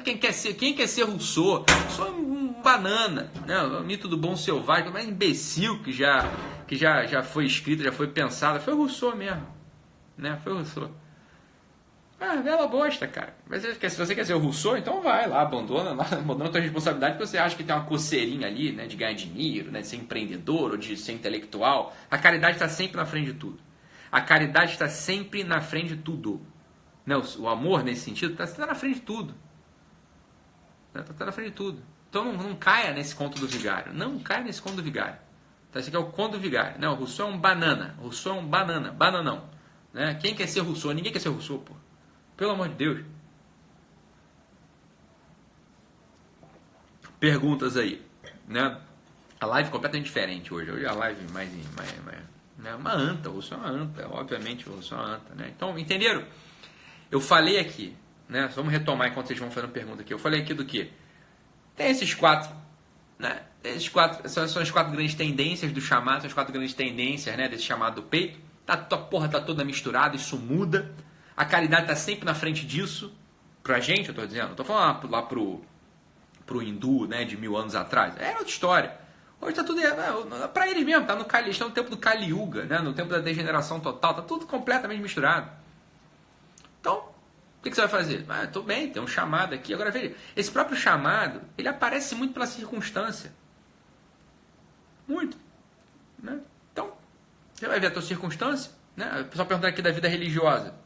Quem quer ser Rousseau? Só um banana, né? O mito do bom selvagem, mais imbecil que já foi escrito, já foi pensado. Foi o Rousseau mesmo, né? Foi o Rousseau. Bela bosta, cara. Mas se você quer ser o Rousseau, então vai lá, abandona a tua responsabilidade, porque você acha que tem uma coceirinha ali, né? De ganhar dinheiro, né? De ser empreendedor ou de ser intelectual. A caridade está sempre na frente de tudo. A caridade está sempre na frente de tudo. Né? O amor, nesse sentido, está na frente de tudo. Está na frente de tudo. Então não caia nesse conto do vigário. Não caia nesse conto do vigário. Então, esse aqui é o conto do vigário. Não, o Rousseau é um banana. O Rousseau é um banana. Bananão. Né? Quem quer ser Rousseau? Ninguém quer ser Rousseau, pô. Pelo amor de Deus. Perguntas aí. Né? A live completamente diferente hoje. Hoje a live mais né? Uma anta. O Rousseau é uma anta. Obviamente o Rousseau é uma anta. Né? Então, entenderam? Eu falei aqui. Né? Vamos retomar enquanto vocês vão fazendo pergunta aqui. Eu falei aqui do quê? Tem esses quatro, né? São as quatro grandes tendências do chamado, são as quatro grandes tendências, né, desse chamado do peito. A porra tá toda misturada, isso muda. A caridade está sempre na frente disso. Pra gente, eu tô dizendo. Eu tô falando lá pro hindu, né, de 1000 anos atrás. É outra história. Hoje tá tudo... Pra eles mesmo, eles estão no tempo do Kali Yuga, né, no tempo da degeneração total. Tá tudo completamente misturado. Então... O que você vai fazer? Tô bem, tem um chamado aqui. Agora veja, esse próprio chamado, ele aparece muito pela circunstância. Muito. Né? Então, você vai ver a tua circunstância. Né? O pessoal perguntando aqui da vida religiosa.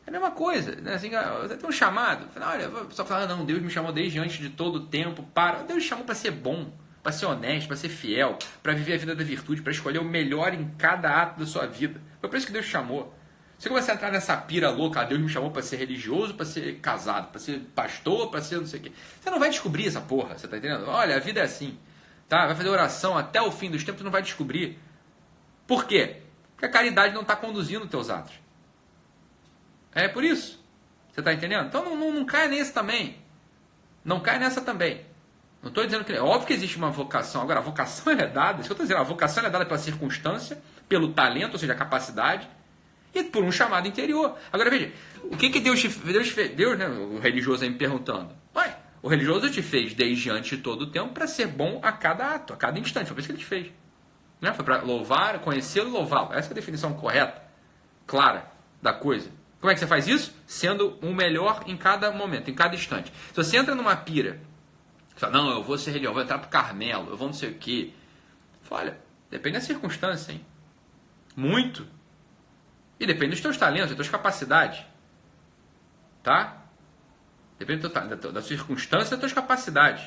É a mesma coisa. Né? Assim, você tem um chamado. Olha, o pessoal fala, não, Deus me chamou desde antes de todo o tempo. Deus me chamou para ser bom, para ser honesto, para ser fiel, para viver a vida da virtude, para escolher o melhor em cada ato da sua vida. Foi por isso que Deus te chamou. Você começa a entrar nessa pira louca, Deus me chamou para ser religioso, para ser casado, para ser pastor, para ser não sei o quê. Você não vai descobrir essa porra, você tá entendendo? Olha, a vida é assim, tá? Vai fazer oração até o fim dos tempos, você não vai descobrir. Por quê? Porque a caridade não está conduzindo os teus atos. É por isso. Você tá entendendo? Então não caia nesse também. Não caia nessa também. Não estou dizendo que... É óbvio que existe uma vocação. Agora, a vocação é dada, isso que eu estou dizendo, a vocação é dada pela circunstância, pelo talento, ou seja, a capacidade, e por um chamado interior. Agora veja, o que Deus fez? Deus, né, o religioso aí me perguntando. O religioso te fez desde antes de todo o tempo para ser bom a cada ato, a cada instante. Foi por isso que ele te fez. Né? Foi para louvar, conhecê-lo e louvá-lo. Essa é a definição correta, clara da coisa. Como é que você faz isso? Sendo o melhor em cada momento, em cada instante. Se você entra numa pira Fala, não, eu vou ser religioso, eu vou entrar pro Carmelo, eu vou não sei o quê. Fala, olha, depende da circunstância, hein? Muito. E depende dos teus talentos, das tuas capacidades. Tá? Depende da circunstância e das tuas capacidades.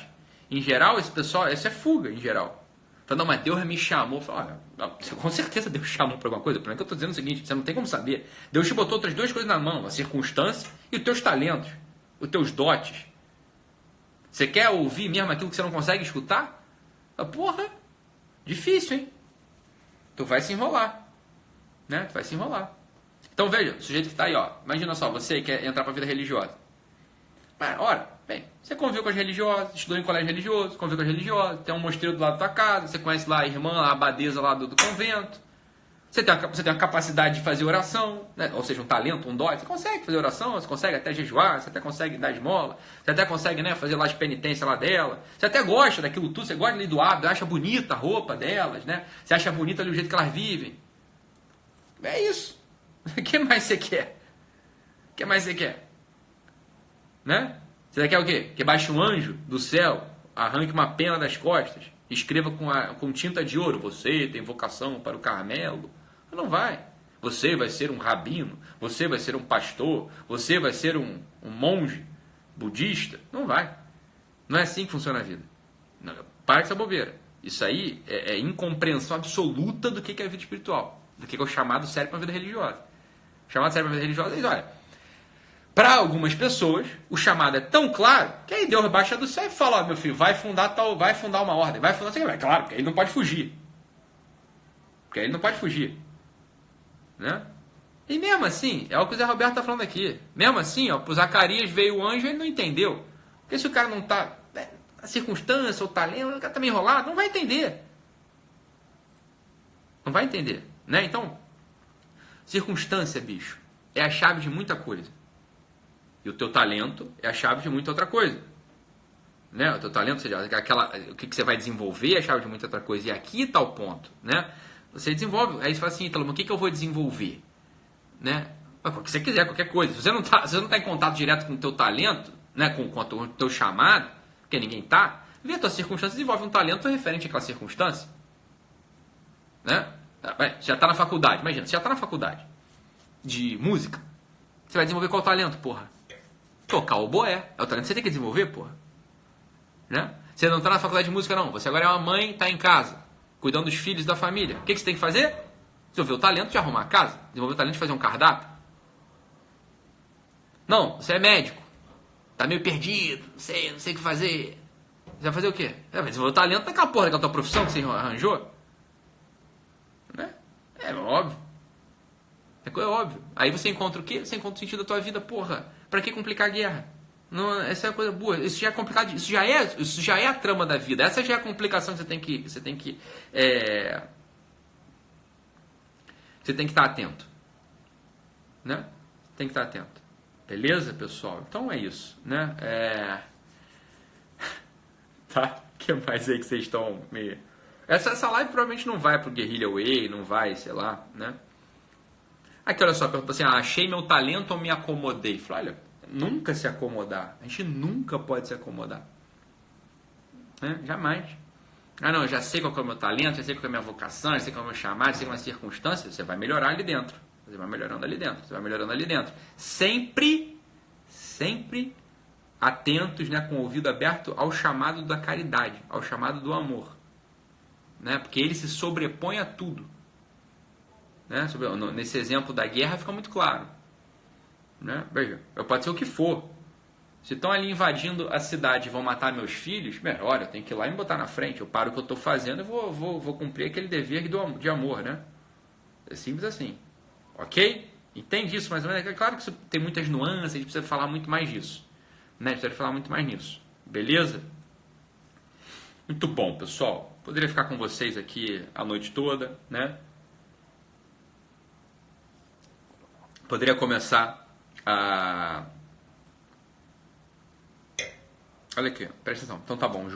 Em geral, esse pessoal, essa é fuga, em geral. Fala, não, mas Deus me chamou. Fala, olha, com certeza Deus chamou para alguma coisa. Por que eu estou dizendo o seguinte, você não tem como saber. Deus te botou outras duas coisas na mão, a circunstância e os teus talentos, os teus dotes. Você quer ouvir mesmo aquilo que você não consegue escutar? Porra, difícil, hein? Tu vai se enrolar. Né? Tu vai se enrolar. Então veja, o sujeito que está aí, ó. Imagina só, você quer entrar para a vida religiosa. Mas, ora, bem, você conviveu com as religiosas, estudou em colégio religioso, conviveu com as religiosas, tem um mosteiro do lado da tua casa, você conhece lá a irmã, a abadesa lá do convento. Você tem a capacidade de fazer oração, né? Ou seja, um talento, um dó. Você consegue fazer oração, você consegue até jejuar, você até consegue dar esmola, você até consegue, né, fazer lá as penitências lá dela. Você até gosta daquilo tudo, você gosta ali do hábito, acha bonita a roupa delas, né? Você acha bonita ali o jeito que elas vivem. É isso. O que mais você quer? O que mais você quer? Né? Você quer o quê? Que baixe um anjo do céu, arranque uma pena das costas, escreva com tinta de ouro, você tem vocação para o Carmelo. Não vai. Você vai ser um rabino, você vai ser um pastor, você vai ser um monge budista. Não vai. Não é assim que funciona a vida. Não, para com essa bobeira. Isso aí é incompreensão absoluta do que é a vida espiritual, do que é o chamado sério para a vida religiosa. O chamado sério para a vida religiosa é isso, olha. Para algumas pessoas, o chamado é tão claro que aí Deus baixa do céu e fala, ó, meu filho, vai fundar uma ordem, vai fundar, é claro, porque ele não pode fugir. Porque ele não pode fugir. Né? E mesmo assim, é o que o Zé Roberto está falando aqui. Mesmo assim, ó, pro Zacarias veio o anjo e ele não entendeu. Porque se o cara não está, a circunstância, o talento, o cara está meio enrolado, não vai entender. Não vai entender. Né? Então, circunstância, bicho, é a chave de muita coisa. E o teu talento é a chave de muita outra coisa. Né? O teu talento, ou seja, o que você vai desenvolver é a chave de muita outra coisa. E aqui está o ponto. Né? Você desenvolve. Aí você fala assim, Italo, o que eu vou desenvolver? Né? O que você quiser, qualquer coisa. Se você não está em contato direto com o teu talento, né? com o teu chamado, porque ninguém está, vê a tua circunstância, desenvolve um talento referente àquela circunstância. Né? Você já está na faculdade. Imagina, você já está na faculdade de música. Você vai desenvolver qual talento, porra? Tocar o boé. É o talento que você tem que desenvolver, porra. Né? Você não está na faculdade de música, não. Você agora é uma mãe, está em casa, cuidando dos filhos da família. O que você tem que fazer? Desenvolver o talento de arrumar a casa. Desenvolver o talento de fazer um cardápio. Não, você é médico. Está meio perdido. Não sei o que fazer. Você vai fazer o quê? Vai desenvolver o talento daquela porra daquela tua profissão que você arranjou. Né? É óbvio. É óbvio. Aí você encontra o quê? Você encontra o sentido da tua vida, porra. Pra que complicar a guerra? Não, essa é a coisa boa. Isso já é complicado. Isso já é a trama da vida. Essa já é a complicação que você tem que estar atento. Né? Tem que estar atento. Beleza, pessoal? Então é isso. Né? Tá? O que mais aí que vocês estão meio... Essa live provavelmente não vai pro Guerrilla Way, não vai, sei lá, né? Aqui, olha só, pergunta assim, achei meu talento ou me acomodei? Falei, olha, nunca se acomodar. A gente nunca pode se acomodar. Né? Jamais. Não, já sei qual é o meu talento, já sei qual é a minha vocação, já sei qual é o meu chamado, já sei qual é a circunstância. Você vai melhorar ali dentro. Você vai melhorando ali dentro. Você vai melhorando ali dentro. Sempre atentos, né, com o ouvido aberto ao chamado da caridade, ao chamado do amor. Né? Porque ele se sobrepõe a tudo. Né? Nesse exemplo da guerra fica muito claro. Né? Veja, pode ser o que for. Se estão ali invadindo a cidade e vão matar meus filhos, olha, eu tenho que ir lá e me botar na frente. Eu paro o que eu estou fazendo e vou cumprir aquele dever de amor. Né? É simples assim. Ok? Entende isso mais ou menos? É claro que isso tem muitas nuances, a gente precisa falar muito mais disso. Né? A gente precisa falar muito mais nisso. Beleza? Muito bom, pessoal. Poderia ficar com vocês aqui a noite toda, né? Poderia começar a... Olha aqui, presta atenção. Então tá bom,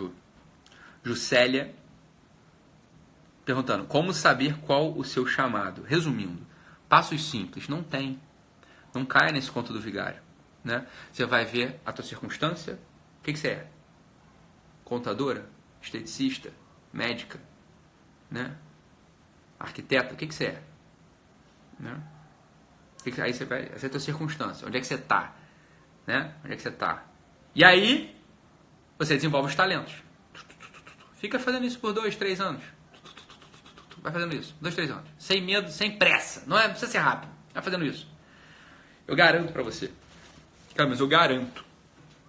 Juscelia perguntando, como saber qual o seu chamado? Resumindo, passos simples, não tem. Não caia nesse conto do vigário. Né? Você vai ver a tua circunstância, o que você é? Contadora? Esteticista? Médica? Né? Arquiteta? O que você é? Né? Aí você vai... Essa é a tua circunstância. Onde é que você está? Né? Onde é que você está? E aí, você desenvolve os talentos. Fica fazendo isso por 2, 3 anos. Vai fazendo isso. 2, 3 anos. Sem medo, sem pressa. Não precisa ser rápido. Vai fazendo isso. Eu garanto pra você. Cara, mas eu garanto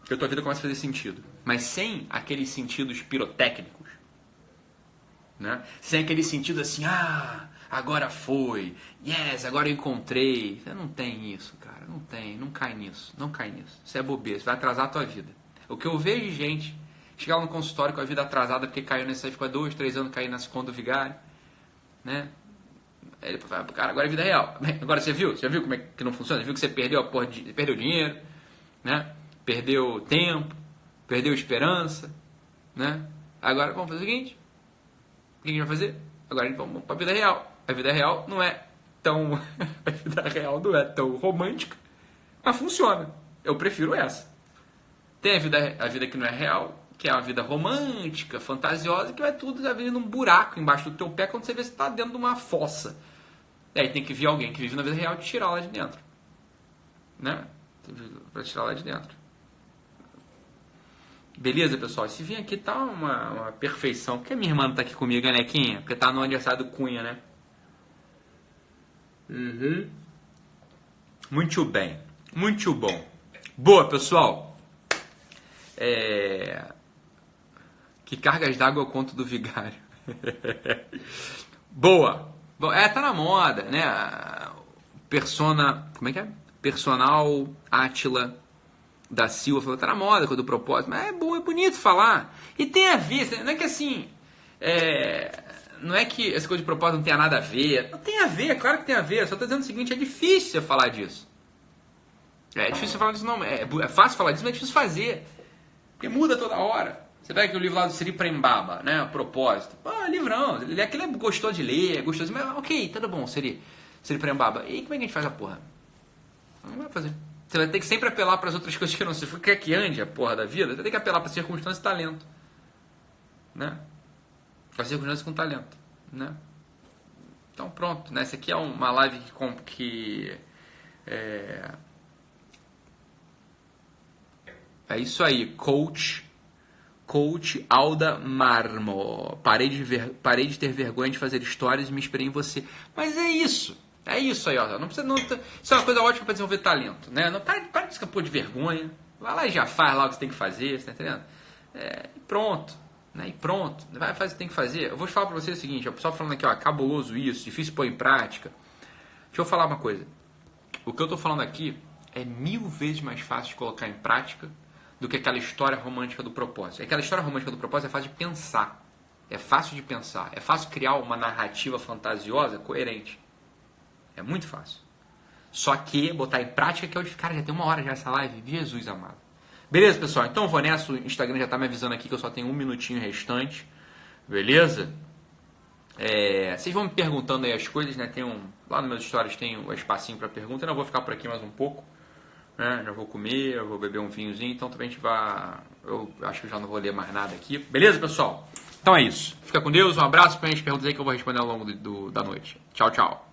que a tua vida começa a fazer sentido. Mas sem aqueles sentidos pirotécnicos. Né? Sem aquele sentido assim, agora foi. Yes, agora eu encontrei. Você não tem isso, cara. Não tem. Não cai nisso. Não cai nisso. Isso é bobeira. Isso vai atrasar a tua vida. O que eu vejo de gente chegar lá no consultório com a vida atrasada porque caiu nesse aí, ficou 2, 3 anos caindo nessa conta do vigário. Né? Aí ele fala, cara, agora é vida real. Agora você viu como é que não funciona? Você viu que você perdeu a porra perdeu dinheiro, né? Perdeu tempo, perdeu esperança, né? Agora vamos fazer o seguinte: o que a gente vai fazer? Agora a gente vamos para a vida real. A vida real não é tão a vida real não é tão romântica, mas funciona. Eu prefiro essa. Tem a vida que não é real, que é uma vida romântica, fantasiosa, que vai tudo a vida num buraco embaixo do teu pé quando você vê que você está dentro de uma fossa. E aí tem que vir alguém que vive na vida real e tirar lá de dentro. Né? Para tirar lá de dentro. Beleza, pessoal? Esse vinho aqui tá uma perfeição. Por que a minha irmã não tá aqui comigo, a Nequinha? Porque tá no aniversário do Cunha, né? Muito bem. Muito bom. Boa, pessoal. Que cargas d'água eu conto do vigário. Boa. Tá na moda, né? Como é que é? Personal Átila da Silva falou, tá na moda com o do propósito, mas é bom, é bonito falar. E tem a ver, não é que assim, não é que essa coisa de propósito não tenha nada a ver. Não tem a ver, claro que tem a ver. Eu só tô dizendo o seguinte, é difícil você falar disso. É difícil você falar disso, não. É fácil falar disso, mas é difícil fazer. Porque muda toda hora. Você pega aqui o livro lá do Sri Prembaba, né? Propósito. Livrão. Aquele é gostoso de ler, é gostoso. Mas ok, tudo bom, Sri Prembaba. E como é que a gente faz a porra? Não vai fazer. Você vai ter que sempre apelar para as outras coisas que não se quer que ande a porra da vida. Você vai ter que apelar para circunstância e talento. Né? Para circunstância com talento. Né? Então pronto. Né? Essa aqui é uma live que é isso aí. Coach Alda Marmo. Parei de ter vergonha de fazer histórias e me inspirei em você. Mas é isso. É isso aí, ó. Não precisa, isso é uma coisa ótima para desenvolver talento, né? Não para de escapar de vergonha. Vai lá e já faz lá o que você tem que fazer, você tá entendendo? E pronto, né? E pronto. Vai fazer o que tem que fazer. Eu vou falar para você o seguinte, o pessoal falando aqui, ó, cabuloso isso, difícil pôr em prática. Deixa eu falar uma coisa. O que eu tô falando aqui é 1000 vezes mais fácil de colocar em prática do que aquela história romântica do propósito. Aquela história romântica do propósito é fácil de pensar. É fácil de pensar. É fácil criar uma narrativa fantasiosa coerente. É muito fácil. Só que botar em prática que é o de... Cara, já tem 1 hora já essa live. Jesus amado. Beleza, pessoal? Então eu vou nessa. O Instagram já tá me avisando aqui que eu só tenho 1 minutinho restante. Beleza? Vocês vão me perguntando aí as coisas, né? Lá nos meus stories tem um espacinho para pergunta. Eu não vou ficar por aqui mais um pouco. Né? Já vou comer, eu vou beber um vinhozinho. Então também a gente vai... Eu acho que eu já não vou ler mais nada aqui. Beleza, pessoal? Então é isso. Fica com Deus. Um abraço para as perguntas aí que eu vou responder ao longo da noite. Tchau, tchau.